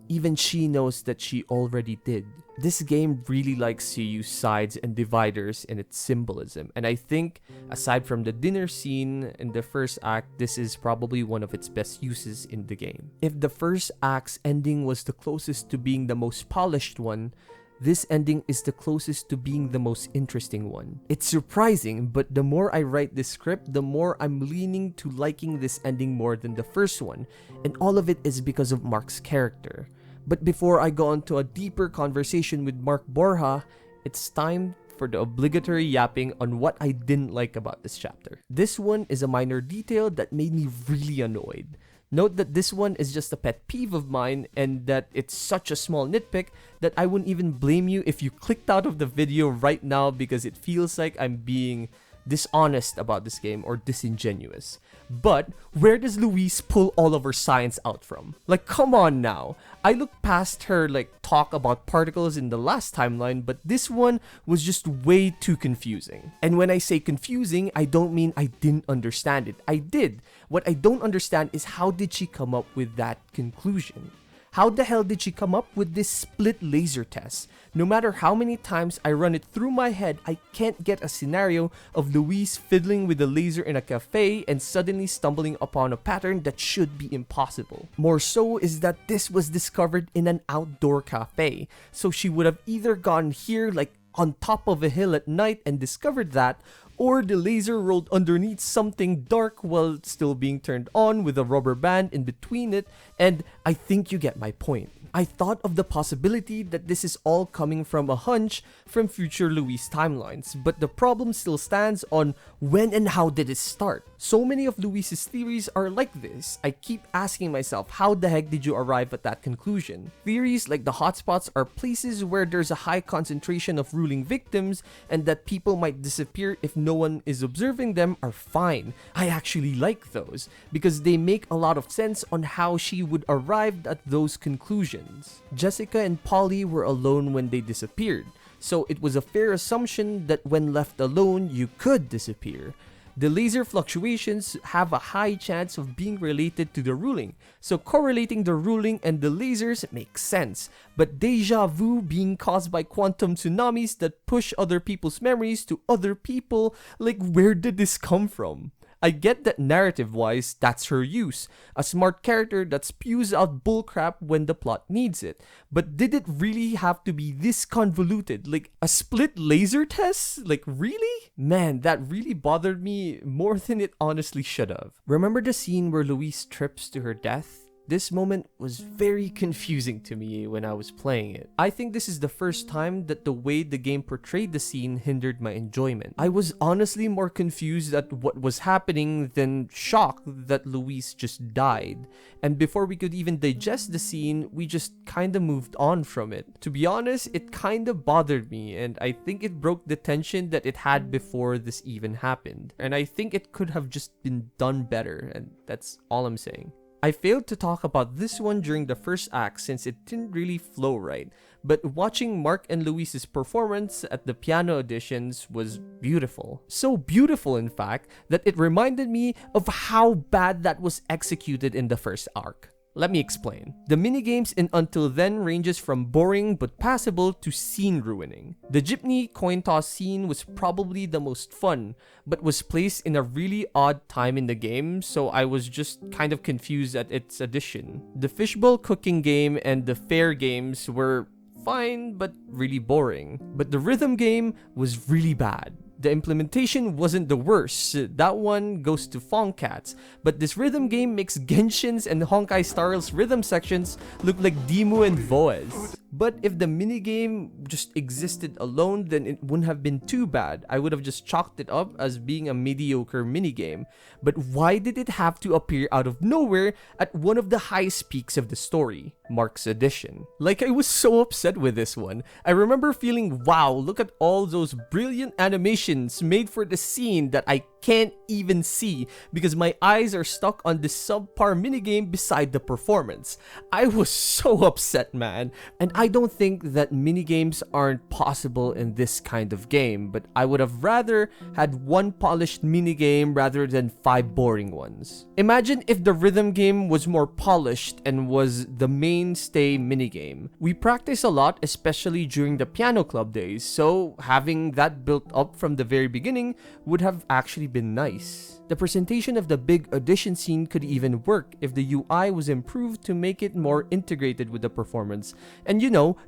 even she knows that she already did. This game really likes to use sides and dividers in its symbolism, and I think, aside from the dinner scene in the first act, this is probably one of its best uses in the game. If the first act's ending was the closest to being the most polished one, this ending is the closest to being the most interesting one. It's surprising, but the more I write this script, the more I'm leaning to liking this ending more than the first one, and all of it is because of Mark's character. But before I go on to a deeper conversation with Mark Borja, it's time for the obligatory yapping on what I didn't like about this chapter. This one is a minor detail that made me really annoyed. Note that this one is just a pet peeve of mine and that it's such a small nitpick that I wouldn't even blame you if you clicked out of the video right now because it feels like I'm being dishonest about this game or disingenuous. But where does Louise pull all of her science out from? Like, come on now. I looked past her talk about particles in the last timeline, but this one was just way too confusing. And when I say confusing, I don't mean I didn't understand it. I did. What I don't understand is how did she come up with that conclusion? How the hell did she come up with this split laser test? No matter how many times I run it through my head, I can't get a scenario of Louise fiddling with a laser in a cafe and suddenly stumbling upon a pattern that should be impossible. More so is that this was discovered in an outdoor cafe, so she would have either gone here on top of a hill at night and discovered that, or the laser rolled underneath something dark while still being turned on with a rubber band in between it, and I think you get my point. I thought of the possibility that this is all coming from a hunch from future Louise timelines, but the problem still stands on when and how did it start. So many of Louise's theories are like this. I keep asking myself, how the heck did you arrive at that conclusion? Theories like the hotspots are places where there's a high concentration of ruling victims and that people might disappear if no one is observing them are fine. I actually like those because they make a lot of sense on how she would arrive at those conclusions. Jessica and Polly were alone when they disappeared, so it was a fair assumption that when left alone, you could disappear. The laser fluctuations have a high chance of being related to the ruling, so correlating the ruling and the lasers makes sense. But deja vu being caused by quantum tsunamis that push other people's memories to other people, where did this come from? I get that narrative-wise, that's her use, a smart character that spews out bullcrap when the plot needs it. But did it really have to be this convoluted? A split laser test? Really? Man, that really bothered me more than it honestly should have. Remember the scene where Louise trips to her death? This moment was very confusing to me when I was playing it. I think this is the first time that the way the game portrayed the scene hindered my enjoyment. I was honestly more confused at what was happening than shocked that Louise just died. And before we could even digest the scene, we just kinda moved on from it. To be honest, it kinda bothered me, and I think it broke the tension that it had before this even happened. And I think it could have just been done better, and that's all I'm saying. I failed to talk about this one during the first act since it didn't really flow right, but watching Mark and Louise's performance at the piano auditions was beautiful. So beautiful, in fact, that it reminded me of how bad that was executed in the first arc. Let me explain. The minigames in Until Then ranges from boring but passable to scene ruining. The jeepney coin toss scene was probably the most fun, but was placed in a really odd time in the game, so I was just kind of confused at its addition. The fishbowl cooking game and the fair games were fine but really boring. But the rhythm game was really bad. The implementation wasn't the worst, that one goes to Fongcats, but this rhythm game makes Genshin's and Honkai Star's rhythm sections look like Dimu and Voez. But if the minigame just existed alone, then it wouldn't have been too bad. I would have just chalked it up as being a mediocre minigame. But why did it have to appear out of nowhere at one of the highest peaks of the story, Mark's Edition? Like, I was so upset with this one. I remember feeling, wow, look at all those brilliant animations made for the scene that I can't even see because my eyes are stuck on this subpar minigame beside the performance. I was so upset, man. And I don't think that minigames aren't possible in this kind of game, but I would have rather had one polished minigame rather than 5 boring ones. Imagine if the rhythm game was more polished and was the mainstay minigame. We practice a lot, especially during the piano club days, so having that built up from the very beginning would have actually been nice. The presentation of the big audition scene could even work if the UI was improved to make it more integrated with the performance and,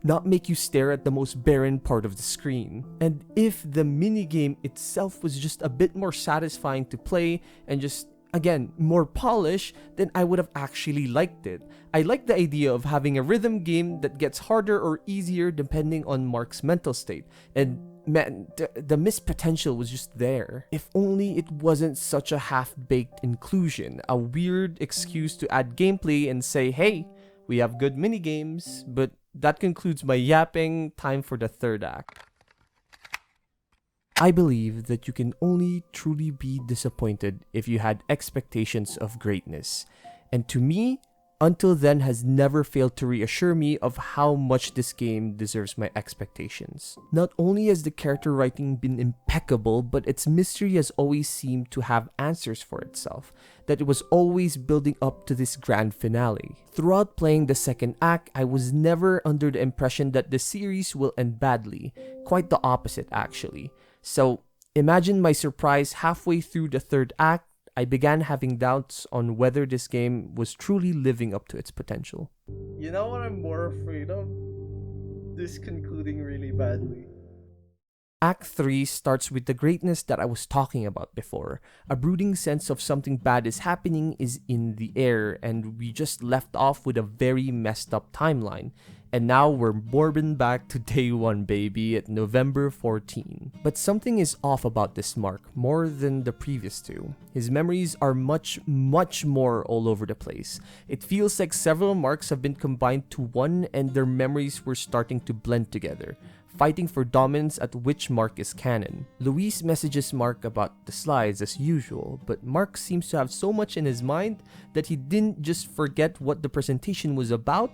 not make you stare at the most barren part of the screen. And if the minigame itself was just a bit more satisfying to play and just, again, more polished, then I would have actually liked it. I like the idea of having a rhythm game that gets harder or easier depending on Mark's mental state, and man, the missed potential was just there. If only it wasn't such a half-baked inclusion, a weird excuse to add gameplay and say, hey, we have good minigames. But that concludes my yapping. Time for the third act. I believe that you can only truly be disappointed if you had expectations of greatness. And to me, Until Then has never failed to reassure me of how much this game deserves my expectations. Not only has the character writing been impeccable, but its mystery has always seemed to have answers for itself, that it was always building up to this grand finale. Throughout playing the second act, I was never under the impression that the series will end badly. Quite the opposite, actually. So, imagine my surprise halfway through the third act. I began having doubts on whether this game was truly living up to its potential. You know what I'm more afraid of? This concluding really badly. Act 3 starts with the greatness that I was talking about before. A brooding sense of something bad is happening is in the air, and we just left off with a very messed up timeline. And now we're morbing back to day 1, baby, at November 14. But something is off about this Mark, more than the previous two. His memories are much more all over the place. It feels like several Marks have been combined to one and their memories were starting to blend together, fighting for dominance at which Mark is canon. Luis messages Mark about the slides as usual, but Mark seems to have so much in his mind that he didn't just forget what the presentation was about,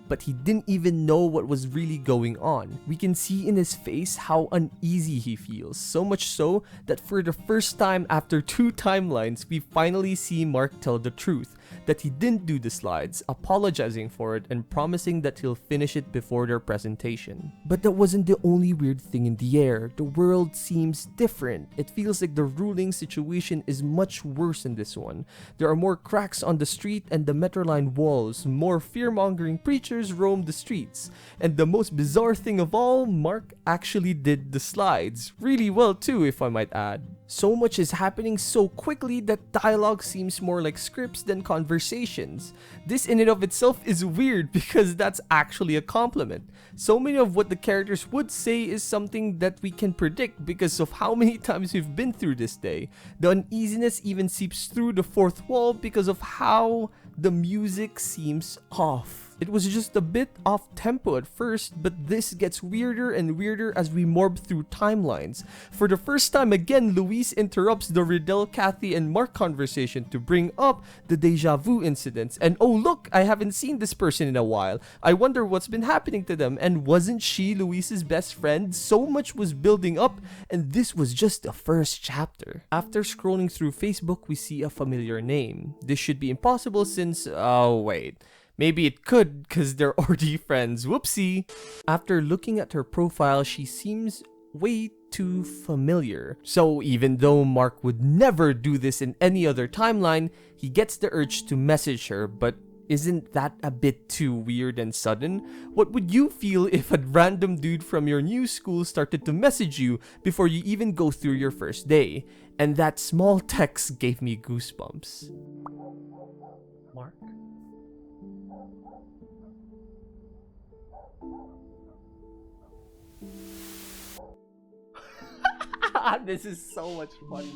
but he didn't even know what was really going on. We can see in his face how uneasy he feels, so much so that for the first time after 2 timelines, we finally see Mark tell the truth, that he didn't do the slides, apologizing for it and promising that he'll finish it before their presentation. But that wasn't the only weird thing in the air. The world seems different. It feels like the ruling situation is much worse in this one. There are more cracks on the street and the Metroline walls, more fear-mongering preachers roam the streets, and the most bizarre thing of all, Mark actually did the slides. Really well too, if I might add. So much is happening so quickly that dialogue seems more like scripts than conversations. This in and of itself is weird because that's actually a compliment. So many of what the characters would say is something that we can predict because of how many times we've been through this day. The uneasiness even seeps through the fourth wall because of how the music seems off. It was just a bit off tempo at first, but this gets weirder and weirder as we morph through timelines. For the first time again, Luis interrupts the Riddell, Kathy, and Mark conversation to bring up the deja vu incidents. And oh look, I haven't seen this person in a while. I wonder what's been happening to them. And wasn't she Luis's best friend? So much was building up, and this was just the first chapter. After scrolling through Facebook, we see a familiar name. This should be impossible since, oh wait. Maybe it could, cause they're already friends. Whoopsie. After looking at her profile, she seems way too familiar. So even though Mark would never do this in any other timeline, he gets the urge to message her, but isn't that a bit too weird and sudden? What would you feel if a random dude from your new school started to message you before you even go through your first day? And that small text gave me goosebumps. Mark? This is so much fun.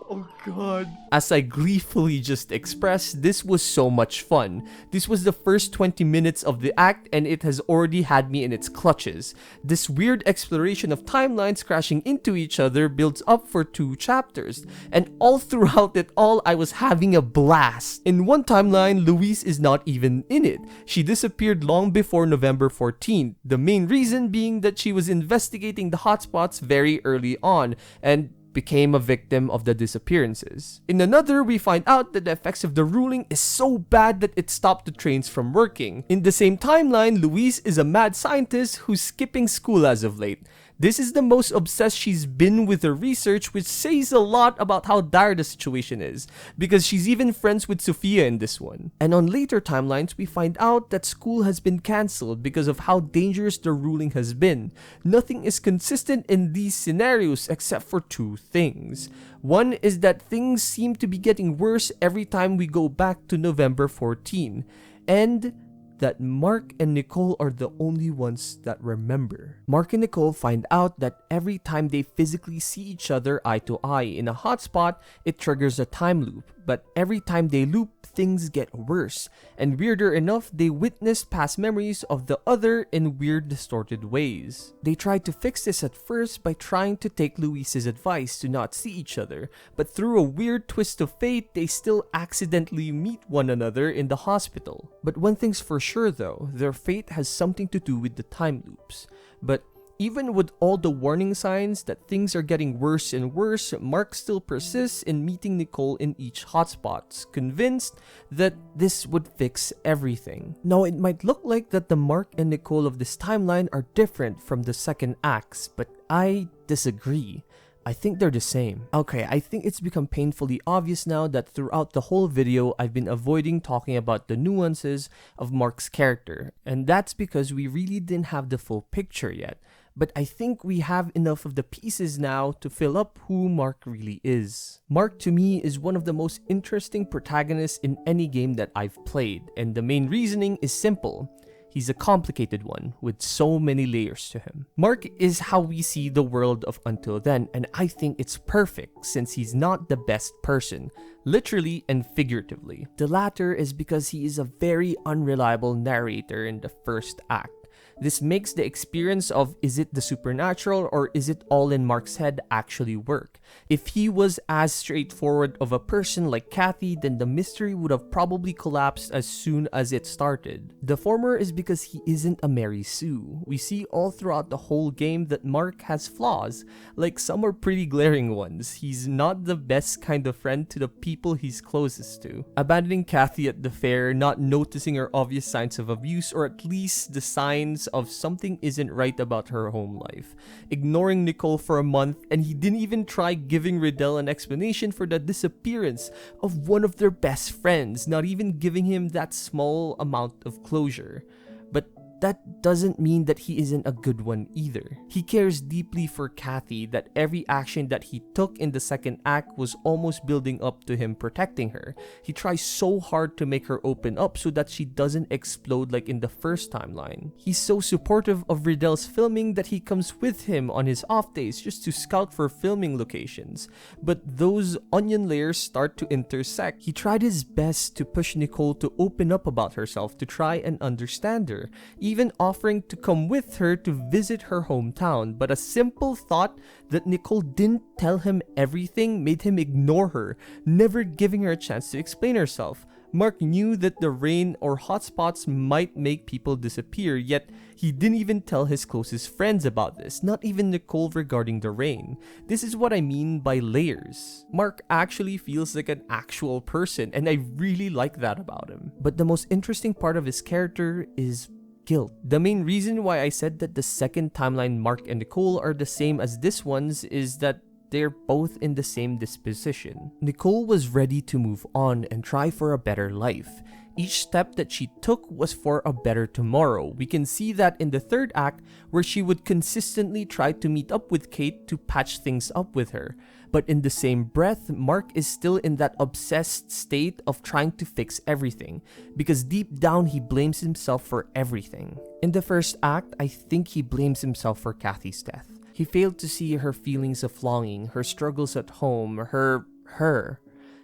Oh god. As I gleefully just expressed, this was so much fun. This was the first 20 minutes of the act and it has already had me in its clutches. This weird exploration of timelines crashing into each other builds up for 2 chapters, and all throughout it all I was having a blast. In one timeline, Louise is not even in it. She disappeared long before November 14th, the main reason being that she was investigating the hotspots very early on and became a victim of the disappearances. In another, we find out that the effects of the ruling is so bad that it stopped the trains from working. In the same timeline, Louise is a mad scientist who's skipping school as of late. This is the most obsessed she's been with her research, which says a lot about how dire the situation is, because she's even friends with Sophia in this one. And on later timelines, we find out that school has been cancelled because of how dangerous the ruling has been. Nothing is consistent in these scenarios except for 2 things. One is that things seem to be getting worse every time we go back to November 14, and that Mark and Nicole are the only ones that remember. Mark and Nicole find out that every time they physically see each other eye to eye in a hotspot, it triggers a time loop. But every time they loop, things get worse. And weirder enough, they witness past memories of the other in weird, distorted ways. They tried to fix this at first by trying to take Louise's advice to not see each other, but through a weird twist of fate, they still accidentally meet one another in the hospital. But one thing's for sure though, their fate has something to do with the time loops. But even with all the warning signs that things are getting worse and worse, Mark still persists in meeting Nicole in each hotspot, convinced that this would fix everything. Now, it might look like that the Mark and Nicole of this timeline are different from the second acts, but I disagree. I think they're the same. Okay, I think it's become painfully obvious now that throughout the whole video, I've been avoiding talking about the nuances of Mark's character, and that's because we really didn't have the full picture yet. But I think we have enough of the pieces now to fill up who Mark really is. Mark to me is one of the most interesting protagonists in any game that I've played, and the main reasoning is simple. He's a complicated one with so many layers to him. Mark is how we see the world of Until Then, and I think it's perfect since he's not the best person, literally and figuratively. The latter is because he is a very unreliable narrator in the first act. This makes the experience of is it the supernatural or is it all in Mark's head actually work. If he was as straightforward of a person like Kathy, then the mystery would have probably collapsed as soon as it started. The former is because he isn't a Mary Sue. We see all throughout the whole game that Mark has flaws, like some are pretty glaring ones. He's not the best kind of friend to the people he's closest to. Abandoning Kathy at the fair, not noticing her obvious signs of abuse or at least the signs of something isn't right about her home life. Ignoring Nicole for a month, and he didn't even try giving Riddell an explanation for the disappearance of one of their best friends, not even giving him that small amount of closure. But that doesn't mean that he isn't a good one either. He cares deeply for Kathy, that every action that he took in the second act was almost building up to him protecting her. He tries so hard to make her open up so that she doesn't explode like in the first timeline. He's so supportive of Riddell's filming that he comes with him on his off days just to scout for filming locations. But those onion layers start to intersect. He tried his best to push Nicole to open up about herself, to try and understand her, even offering to come with her to visit her hometown, but a simple thought that Nicole didn't tell him everything made him ignore her, never giving her a chance to explain herself. Mark knew that the rain or hotspots might make people disappear, yet he didn't even tell his closest friends about this, not even Nicole regarding the rain. This is what I mean by layers. Mark actually feels like an actual person, and I really like that about him. But the most interesting part of his character is guilt. The main reason why I said that the second timeline Mark and Nicole are the same as this one's is that they're both in the same disposition. Nicole was ready to move on and try for a better life. Each step that she took was for a better tomorrow. We can see that in the third act, where she would consistently try to meet up with Kate to patch things up with her. But in the same breath, Mark is still in that obsessed state of trying to fix everything, because deep down he blames himself for everything. In the first act, I think he blames himself for Kathy's death. He failed to see her feelings of longing, her struggles at home, her.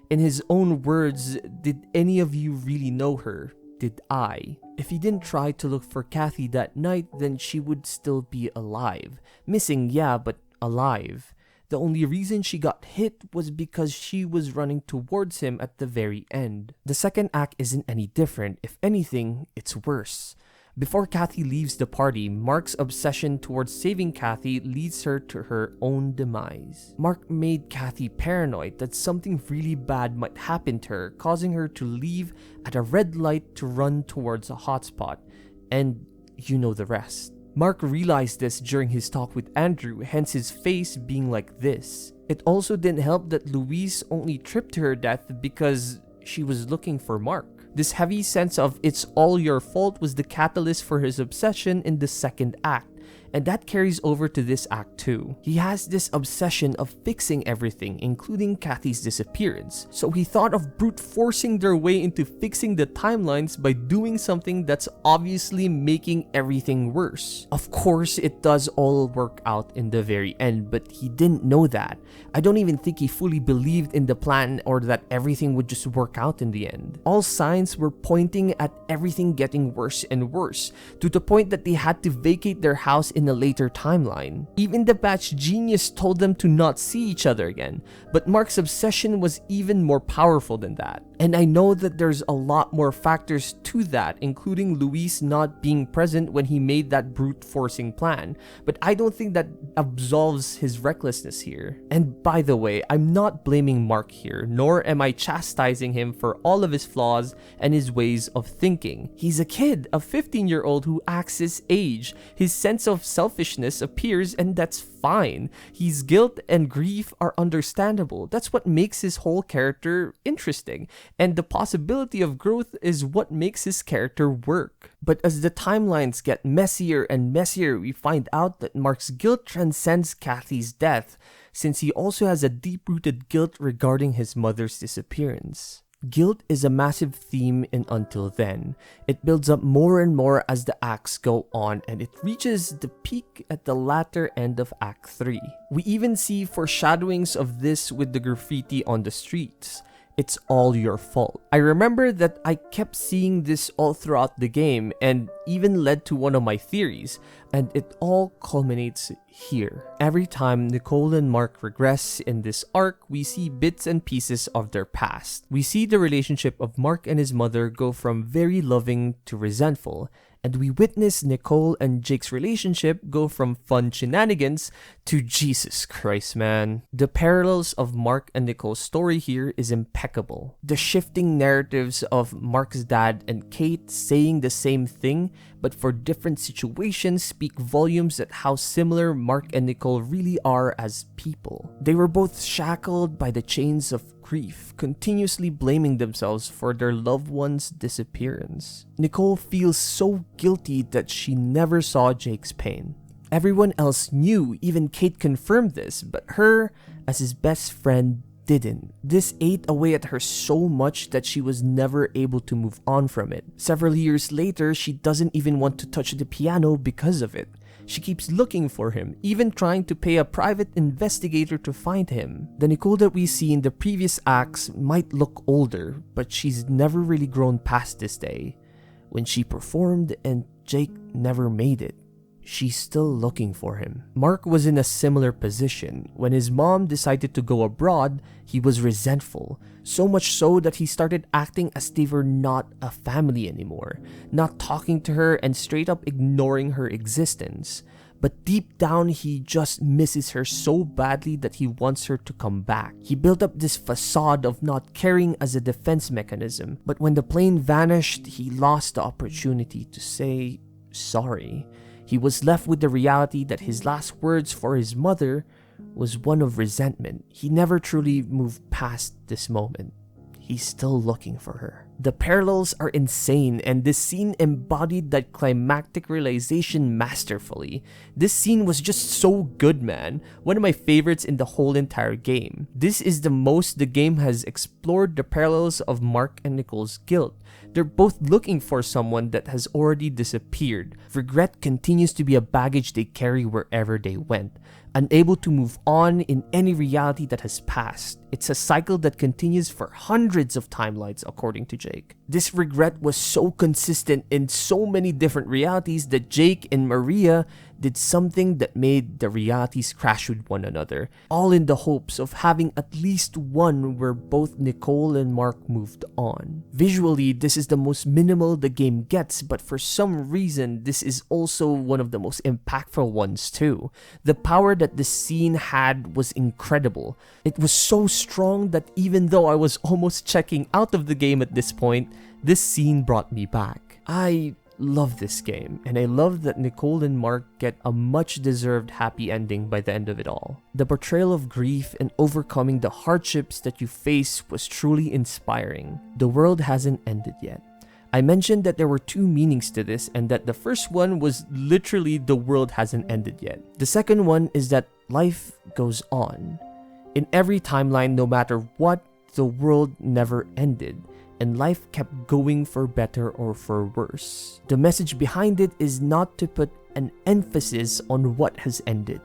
In his own words, did any of you really know her? Did I? If he didn't try to look for Kathy that night, then she would still be alive. Missing, yeah, but alive. The only reason she got hit was because she was running towards him at the very end. The second act isn't any different. If anything, it's worse. Before Kathy leaves the party, Mark's obsession towards saving Kathy leads her to her own demise. Mark made Kathy paranoid that something really bad might happen to her, causing her to leave at a red light to run towards a hotspot. And you know the rest. Mark realized this during his talk with Andrew, hence his face being like this. It also didn't help that Louise only tripped to her death because she was looking for Mark. This heavy sense of it's all your fault was the catalyst for his obsession in the second act, and that carries over to this act too. He has this obsession of fixing everything, including Kathy's disappearance, so he thought of brute forcing their way into fixing the timelines by doing something that's obviously making everything worse. Of course, it does all work out in the very end, but he didn't know that. I don't even think he fully believed in the plan or that everything would just work out in the end. All signs were pointing at everything getting worse and worse, to the point that they had to vacate their house in a later timeline. Even the Batch genius told them to not see each other again, but Mark's obsession was even more powerful than that. And I know that there's a lot more factors to that, including Luis not being present when he made that brute forcing plan, but I don't think that absolves his recklessness here. And by the way, I'm not blaming Mark here, nor am I chastising him for all of his flaws and his ways of thinking. He's a kid, a 15-year-old who acts his age. His sense of selfishness appears, and that's fine. His guilt and grief are understandable. That's what makes his whole character interesting, and the possibility of growth is what makes his character work. But as the timelines get messier and messier, we find out that Mark's guilt transcends Kathy's death, since he also has a deep-rooted guilt regarding his mother's disappearance. Guilt is a massive theme in Until Then. It builds up more and more as the acts go on, and it reaches the peak at the latter end of Act 3. We even see foreshadowings of this with the graffiti on the streets. It's all your fault. I remember that I kept seeing this all throughout the game and even led to one of my theories, and it all culminates here. Every time Nicole and Mark regress in this arc, we see bits and pieces of their past. We see the relationship of Mark and his mother go from very loving to resentful, and we witness Nicole and Jake's relationship go from fun shenanigans to Jesus Christ, man. The parallels of Mark and Nicole's story here is impeccable. The shifting narratives of Mark's dad and Kate saying the same thing, but for different situations, speak volumes at how similar Mark and Nicole really are as people. They were both shackled by the chains of grief, continuously blaming themselves for their loved one's disappearance. Nicole feels so guilty that she never saw Jake's pain. Everyone else knew, even Kate confirmed this, but her, as his best friend, didn't. This ate away at her so much that she was never able to move on from it. Several years later, she doesn't even want to touch the piano because of it. She keeps looking for him, even trying to pay a private investigator to find him. The Nicole that we see in the previous acts might look older, but she's never really grown past this day, when she performed and Jake never made it. she's still looking for him. Mark was in a similar position. When his mom decided to go abroad, he was resentful, so much so that he started acting as they were not a family anymore, not talking to her and straight up ignoring her existence. But deep down, he just misses her so badly that he wants her to come back. He built up this facade of not caring as a defense mechanism, but when the plane vanished, he lost the opportunity to say sorry. He was left with the reality that his last words for his mother was one of resentment. He never truly moved past this moment. He's still looking for her. The parallels are insane, and this scene embodied that climactic realization masterfully. This scene was just so good, man. One of my favorites in the whole entire game. This is the most the game has explored the parallels of Mark and Nicole's guilt. They're both looking for someone that has already disappeared. Regret continues to be a baggage they carry wherever they went, unable to move on in any reality that has passed. It's a cycle that continues for hundreds of timelines, according to Jake. This regret was so consistent in so many different realities that Jake and Maria did something that made the realities crash with one another, all in the hopes of having at least one where both Nicole and Mark moved on. Visually, this is the most minimal the game gets, but for some reason, this is also one of the most impactful ones too. The power that this scene had was incredible. It was so strong that even though I was almost checking out of the game at this point, this scene brought me back. I love this game, and I love that Nicole and Mark get a much-deserved happy ending by the end of it all. The portrayal of grief and overcoming the hardships that you face was truly inspiring. The world hasn't ended yet. I mentioned that there were two meanings to this, and that the first one was literally the world hasn't ended yet. The second one is that life goes on. In every timeline, no matter what, the world never ended, and life kept going for better or for worse. The message behind it is not to put an emphasis on what has ended,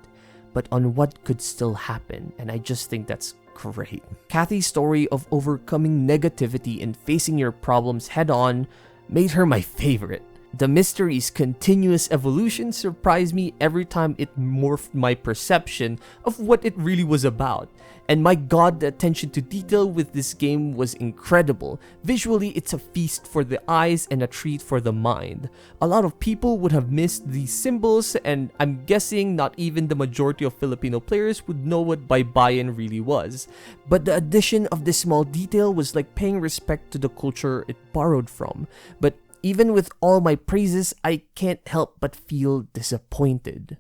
but on what could still happen, and I just think that's great. Kathy's story of overcoming negativity and facing your problems head on made her my favorite. The mystery's continuous evolution surprised me every time it morphed my perception of what it really was about. And my god, the attention to detail with this game was incredible. Visually, it's a feast for the eyes and a treat for the mind. A lot of people would have missed these symbols, and I'm guessing not even the majority of Filipino players would know what baybayin really was. But the addition of this small detail was like paying respect to the culture it borrowed from. But even with all my praises, I can't help but feel disappointed.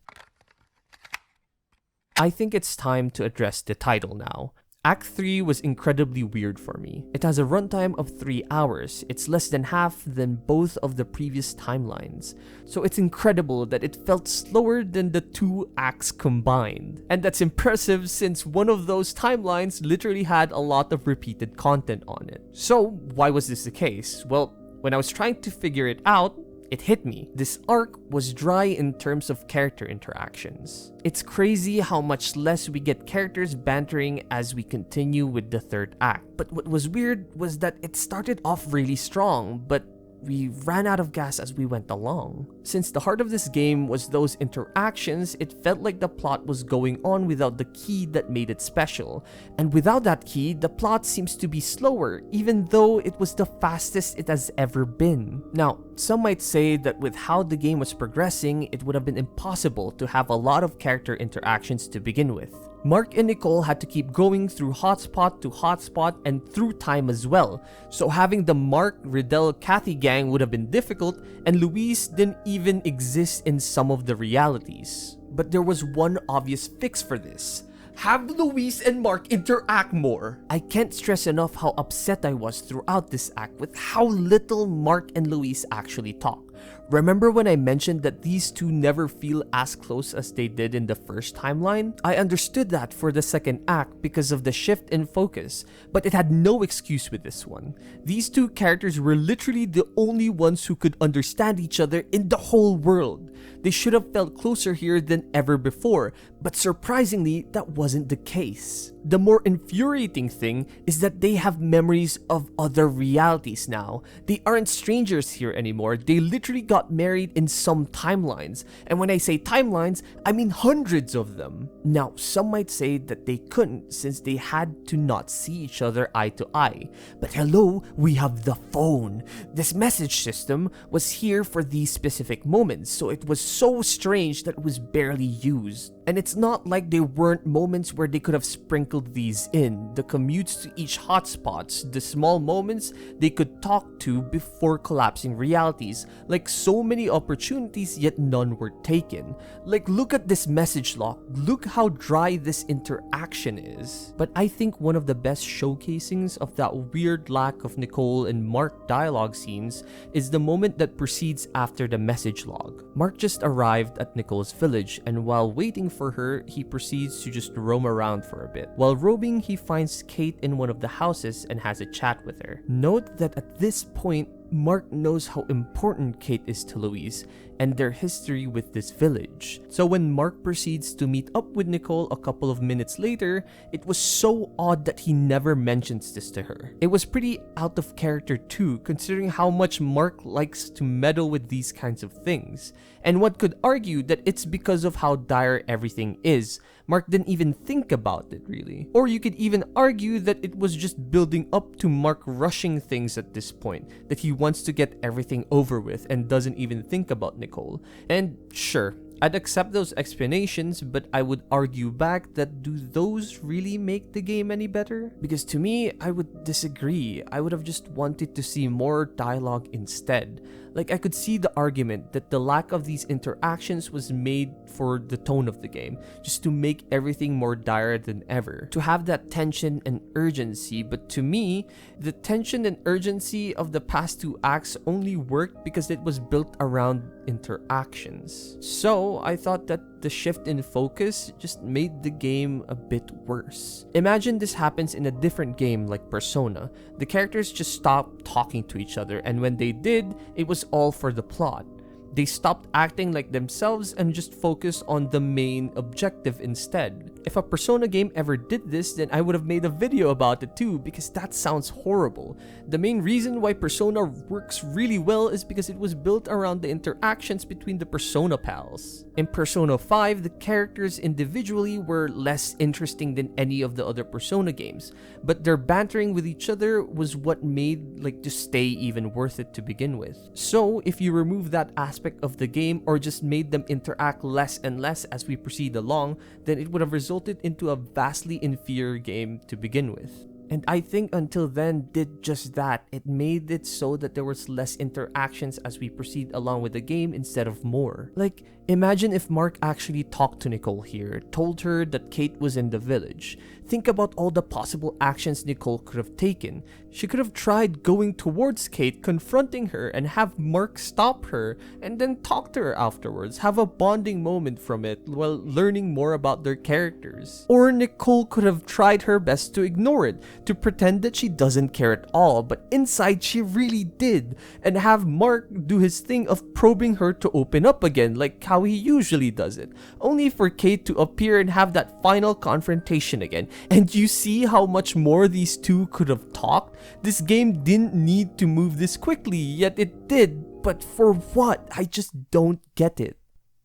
I think it's time to address the title now. Act 3 was incredibly weird for me. It has a runtime of 3 hours. It's less than half than both of the previous timelines. So it's incredible that it felt slower than the 2 acts combined. And that's impressive since one of those timelines literally had a lot of repeated content on it. So why was this the case? Well, when I was trying to figure it out, it hit me. This arc was dry in terms of character interactions. It's crazy how much less we get characters bantering as we continue with the third act. But what was weird was that it started off really strong, but we ran out of gas as we went along. Since the heart of this game was those interactions, it felt like the plot was going on without the key that made it special. And without that key, the plot seems to be slower, even though it was the fastest it has ever been. Now, some might say that with how the game was progressing, it would have been impossible to have a lot of character interactions to begin with. Mark and Nicole had to keep going through hotspot to hotspot and through time as well, so having the Mark, Riddell, Kathy gang would have been difficult, and Luis didn't even exist in some of the realities. But there was one obvious fix for this. Have Luis and Mark interact more. I can't stress enough how upset I was throughout this act with how little Mark and Luis actually talk. Remember when I mentioned that these two never feel as close as they did in the first timeline? I understood that for the second act because of the shift in focus, but it had no excuse with this one. These two characters were literally the only ones who could understand each other in the whole world. They should have felt closer here than ever before, but surprisingly, that wasn't the case. The more infuriating thing is that they have memories of other realities now. They aren't strangers here anymore. They literally got married in some timelines. And when I say timelines, I mean hundreds of them. Now, some might say that they couldn't since they had to not see each other eye to eye. But hello, we have the phone. This message system was here for these specific moments, so it was so strange that it was barely used. And it's not like there weren't moments where they could have sprinkled these in. The commutes to each hotspots, the small moments they could talk to before collapsing realities. Like so many opportunities, yet none were taken. Like look at this message log. Look how dry this interaction is. But I think one of the best showcasings of that weird lack of Nicole and Mark dialogue scenes is the moment that proceeds after the message log. Mark just arrived at Nicole's village, and while waiting for her, he proceeds to just roam around for a bit. While roaming, he finds Kate in one of the houses and has a chat with her. Note that at this point, Mark knows how important Kate is to Louise and their history with this village. So when Mark proceeds to meet up with Nicole a couple of minutes later, it was so odd that he never mentions this to her. It was pretty out of character too, considering how much Mark likes to meddle with these kinds of things. And one could argue that it's because of how dire everything is. Mark didn't even think about it really. Or you could even argue that it was just building up to Mark rushing things at this point, that he wants to get everything over with and doesn't even think about Nicole. And sure, I'd accept those explanations, but I would argue back that do those really make the game any better? Because to me, I would disagree. I would have just wanted to see more dialogue instead. Like I could see the argument that the lack of these interactions was made for the tone of the game, just to make everything more dire than ever, to have that tension and urgency. But to me, the tension and urgency of the past two acts only worked because it was built around interactions. So I thought that the shift in focus just made the game a bit worse. Imagine this happens in a different game like Persona. The characters just stopped talking to each other, and when they did, it was all for the plot. They stopped acting like themselves and just focused on the main objective instead. If a Persona game ever did this, then I would have made a video about it too, because that sounds horrible. The main reason why Persona works really well is because it was built around the interactions between the Persona pals. In Persona 5, the characters individually were less interesting than any of the other Persona games, but their bantering with each other was what made just stay even worth it to begin with. So if you remove that aspect of the game or just made them interact less and less as we proceed along, then it would have resulted into a vastly inferior game to begin with. And I think Until Then did just that. It made it so that there was less interactions as we proceed along with the game instead of more. Like, imagine if Mark actually talked to Nicole here, told her that Kate was in the village. Think about all the possible actions Nicole could have taken. She could have tried going towards Kate, confronting her, and have Mark stop her, and then talk to her afterwards, have a bonding moment from it while learning more about their characters. Or Nicole could have tried her best to ignore it, to pretend that she doesn't care at all, but inside she really did, and have Mark do his thing of probing her to open up again, like how he usually does it, only for Kate to appear and have that final confrontation again. And you see how much more these two could have talked? This game didn't need to move this quickly, yet it did. But for what? I just don't get it.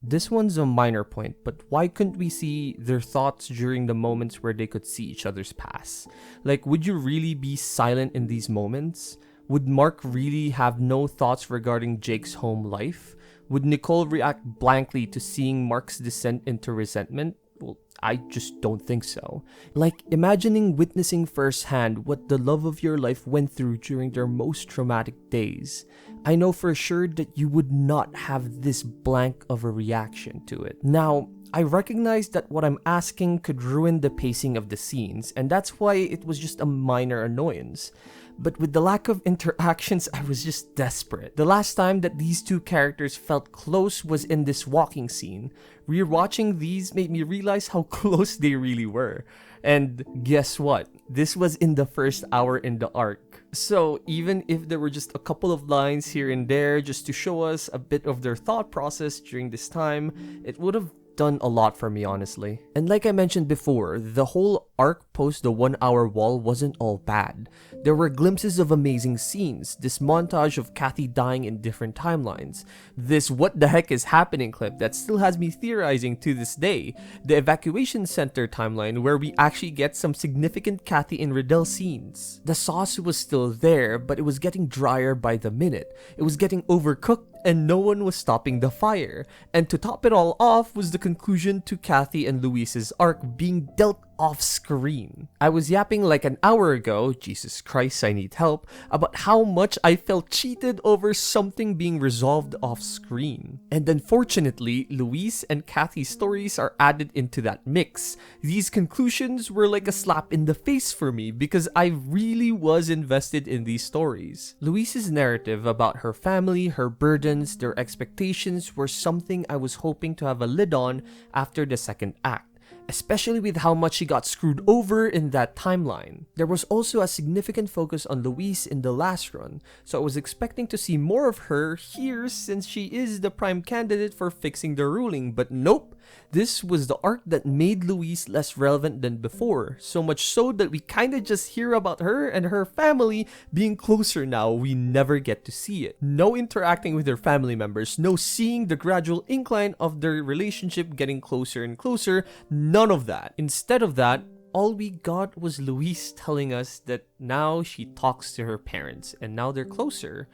This one's a minor point, but why couldn't we see their thoughts during the moments where they could see each other's past? Like, would you really be silent in these moments? Would Mark really have no thoughts regarding Jake's home life? Would Nicole react blankly to seeing Mark's descent into resentment? Well, I just don't think so. Like, imagining witnessing firsthand what the love of your life went through during their most traumatic days. I know for sure that you would not have this blank of a reaction to it. Now, I recognize that what I'm asking could ruin the pacing of the scenes, and that's why it was just a minor annoyance. But with the lack of interactions, I was just desperate. The last time that these two characters felt close was in this walking scene. Rewatching these made me realize how close they really were. And guess what? This was in the first hour in the arc. So even if there were just a couple of lines here and there just to show us a bit of their thought process during this time, it would have done a lot for me, honestly. And like I mentioned before, the whole arc post the 1 hour wall wasn't all bad. There were glimpses of amazing scenes, this montage of Kathy dying in different timelines, this what the heck is happening clip that still has me theorizing to this day, the evacuation center timeline where we actually get some significant Kathy and Riddell scenes. The sauce was still there, but it was getting drier by the minute. It was getting overcooked and no one was stopping the fire. And to top it all off was the conclusion to Kathy and Luis's arc being dealt off screen. I was yapping like an hour ago, Jesus Christ, I need help, about how much I felt cheated over something being resolved off screen. And unfortunately, Luis and Kathy's stories are added into that mix. These conclusions were like a slap in the face for me because I really was invested in these stories. Luis's narrative about her family, her burdens, their expectations were something I was hoping to have a lid on after the second act, especially with how much she got screwed over in that timeline. There was also a significant focus on Luis in the last run, so I was expecting to see more of her here since she is the prime candidate for fixing the ruling, but nope. This was the arc that made Luis less relevant than before, so much so that we kinda just hear about her and her family being closer now. We never get to see it. No interacting with her family members, no seeing the gradual incline of their relationship getting closer and closer, none of that. Instead of that, all we got was Luis telling us that now she talks to her parents and now they're closer.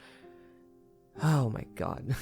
Oh my god.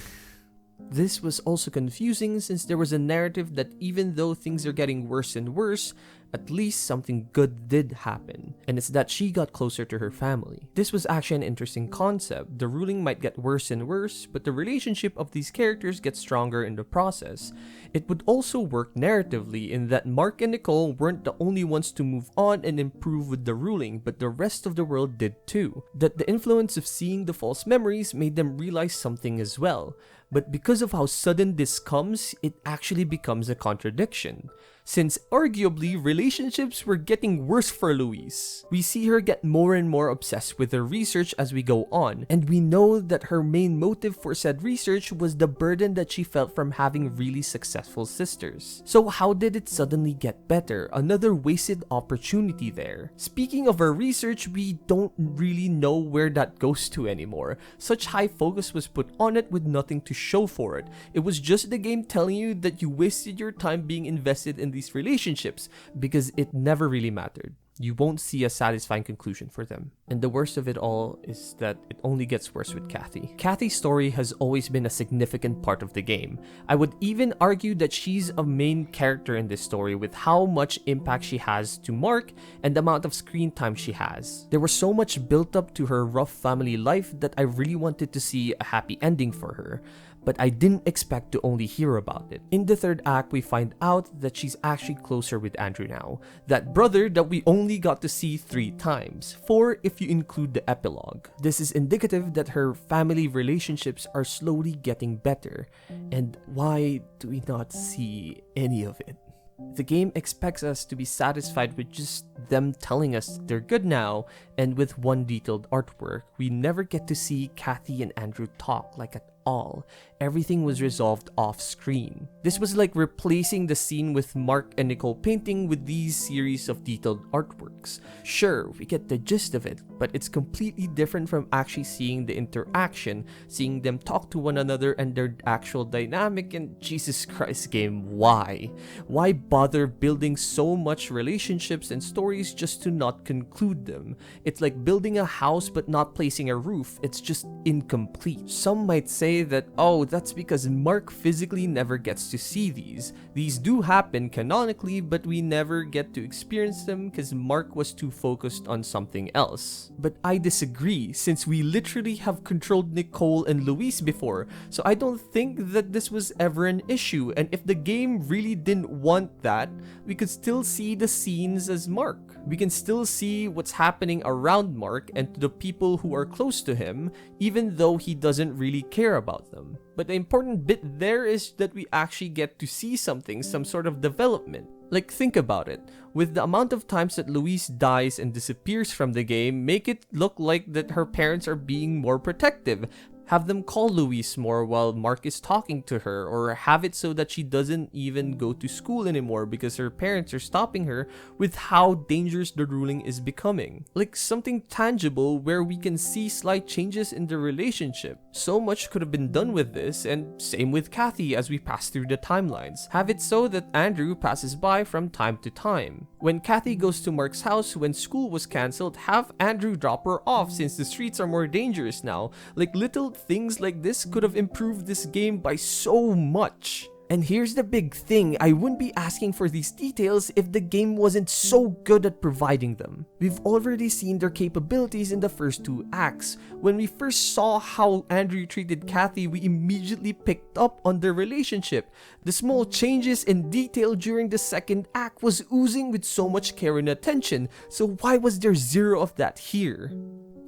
This was also confusing since there was a narrative that even though things are getting worse and worse, at least something good did happen, and it's that she got closer to her family. This was actually an interesting concept. The ruling might get worse and worse, but the relationship of these characters gets stronger in the process. It would also work narratively in that Mark and Nicole weren't the only ones to move on and improve with the ruling, but the rest of the world did too. That the influence of seeing the false memories made them realize something as well. But because of how sudden this comes, it actually becomes a contradiction. Since arguably relationships were getting worse for Louise. We see her get more and more obsessed with her research as we go on, and we know that her main motive for said research was the burden that she felt from having really successful sisters. So how did it suddenly get better? Another wasted opportunity there. Speaking of her research, we don't really know where that goes to anymore. Such high focus was put on it with nothing to show for it. It was just the game telling you that you wasted your time being invested in these relationships because it never really mattered. You won't see a satisfying conclusion for them. And the worst of it all is that it only gets worse with Kathy. Kathy's story has always been a significant part of the game. I would even argue that she's a main character in this story with how much impact she has to Mark and the amount of screen time she has. There was so much built up to her rough family life that I really wanted to see a happy ending for her, but I didn't expect to only hear about it. In the third act, we find out that she's actually closer with Andrew now, that brother that we only got to see 3 times, 4 if you include the epilogue. This is indicative that her family relationships are slowly getting better, and why do we not see any of it? The game expects us to be satisfied with just them telling us they're good now, and with one detailed artwork. We never get to see Kathy and Andrew talk like at all. Everything was resolved off screen. This was like replacing the scene with Mark and Nicole painting with these series of detailed artworks. Sure, we get the gist of it, but it's completely different from actually seeing the interaction, seeing them talk to one another and their actual dynamic. And Jesus Christ game, why? Why bother building so much relationships and stories just to not conclude them? It's like building a house but not placing a roof. It's just incomplete. Some might say that, oh, that's because Mark physically never gets to see these. These do happen canonically, but we never get to experience them because Mark was too focused on something else. But I disagree, since we literally have controlled Nicole and Luis before, so I don't think that this was ever an issue, and if the game really didn't want that, we could still see the scenes as Mark. We can still see what's happening around Mark and to the people who are close to him, even though he doesn't really care about them. But the important bit there is that we actually get to see something, some sort of development. Like, think about it. With the amount of times that Louise dies and disappears from the game, make it look like that her parents are being more protective. Have them call Louise more while Mark is talking to her, or have it so that she doesn't even go to school anymore because her parents are stopping her with how dangerous the ruling is becoming. Like something tangible where we can see slight changes in the relationship. So much could have been done with this, and same with Kathy as we pass through the timelines. Have it so that Andrew passes by from time to time. When Kathy goes to Mark's house when school was cancelled, have Andrew drop her off since the streets are more dangerous now. Like little things like this could have improved this game by so much. And here's the big thing, I wouldn't be asking for these details if the game wasn't so good at providing them. We've already seen their capabilities in the first 2 acts. When we first saw how Andrew treated Kathy, we immediately picked up on their relationship. The small changes in detail during the second act was oozing with so much care and attention, so why was there zero of that here?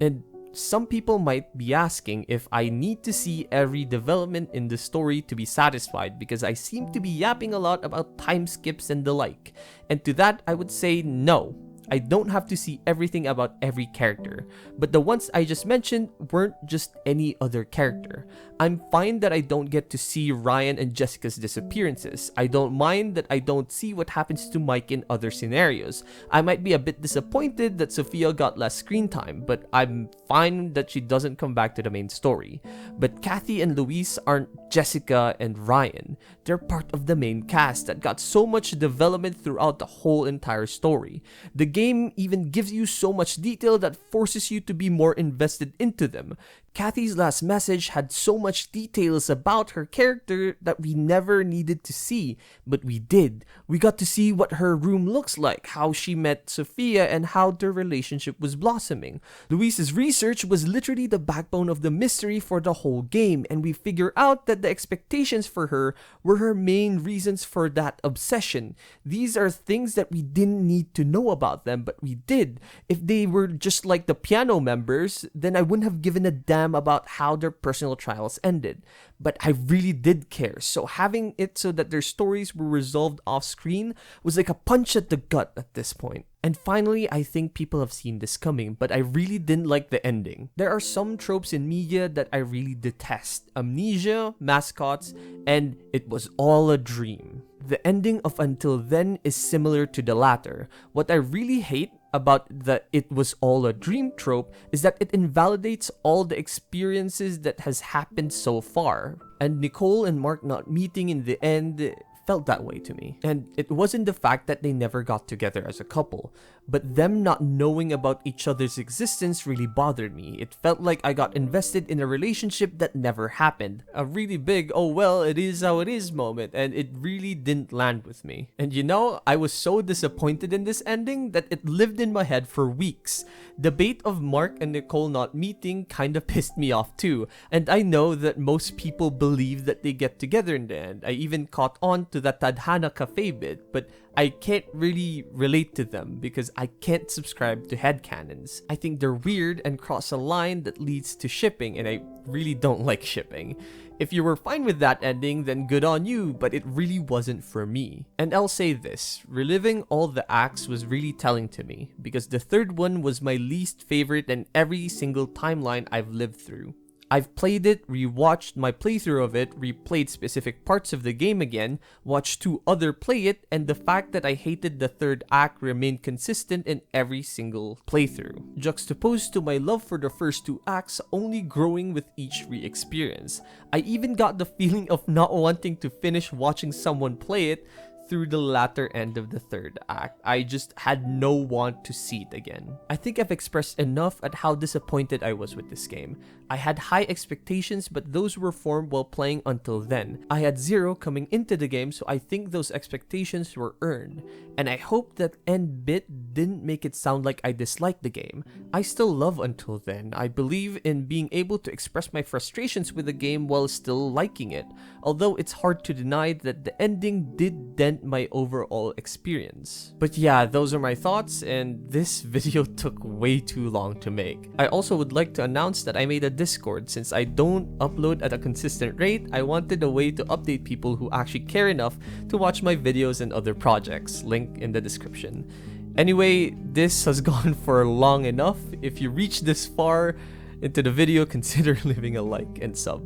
And some people might be asking if I need to see every development in the story to be satisfied, because I seem to be yapping a lot about time skips and the like. And to that, I would say no. I don't have to see everything about every character, but the ones I just mentioned weren't just any other character. I'm fine that I don't get to see Ryan and Jessica's disappearances. I don't mind that I don't see what happens to Mike in other scenarios. I might be a bit disappointed that Sophia got less screen time, but I'm fine that she doesn't come back to the main story. But Kathy and Luis aren't Jessica and Ryan. They're part of the main cast that got so much development throughout the whole entire story. The game even gives you so much detail that forces you to be more invested into them. Kathy's last message had so much details about her character that we never needed to see, but we did. We got to see what her room looks like, how she met Sophia, and how their relationship was blossoming. Luis's research was literally the backbone of the mystery for the whole game, and we figure out that the expectations for her were her main reasons for that obsession. These are things that we didn't need to know about them, but we did. If they were just like the piano members, then I wouldn't have given a damn about how their personal trials ended. But I really did care, so having it so that their stories were resolved off screen was like a punch at the gut at this point. And finally, I think people have seen this coming, but I really didn't like the ending. There are some tropes in media that I really detest. Amnesia, mascots, and it was all a dream. The ending of Until Then is similar to the latter. What I really hate about the "it was all a dream" trope is that it invalidates all the experiences that has happened so far. And Nicole and Mark not meeting in the end felt that way to me. And it wasn't the fact that they never got together as a couple, but them not knowing about each other's existence really bothered me. It felt like I got invested in a relationship that never happened. A really big, oh well, it is how it is moment, and it really didn't land with me. And you know, I was so disappointed in this ending that it lived in my head for weeks. The bait of Mark and Nicole not meeting kinda pissed me off too, and I know that most people believe that they get together in the end. I even caught on to that Tadhana Cafe bit, but I can't really relate to them because I can't subscribe to headcanons. I think they're weird and cross a line that leads to shipping, and I really don't like shipping. If you were fine with that ending, then good on you, but it really wasn't for me. And I'll say this, reliving all the acts was really telling to me, because the third one was my least favorite in every single timeline I've lived through. I've played it, rewatched my playthrough of it, replayed specific parts of the game again, watched 2 other play it, and the fact that I hated the third act remained consistent in every single playthrough. Juxtaposed to my love for the first 2 acts only growing with each re-experience. I even got the feeling of not wanting to finish watching someone play it through the latter end of the third act. I just had no want to see it again. I think I've expressed enough at how disappointed I was with this game. I had high expectations, but those were formed while playing Until Then. I had 0 coming into the game, so I think those expectations were earned. And I hope that end bit didn't make it sound like I disliked the game. I still love Until Then. I believe in being able to express my frustrations with the game while still liking it. Although it's hard to deny that the ending did dent my overall experience. But yeah, those are my thoughts, and this video took way too long to make. I also would like to announce that I made a Discord. Since I don't upload at a consistent rate, I wanted a way to update people who actually care enough to watch my videos and other projects. Link in the description. Anyway, this has gone for long enough. If you reached this far, into the video, consider leaving a like and sub.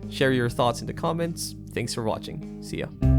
Share your thoughts in the comments. Thanks for watching. See ya.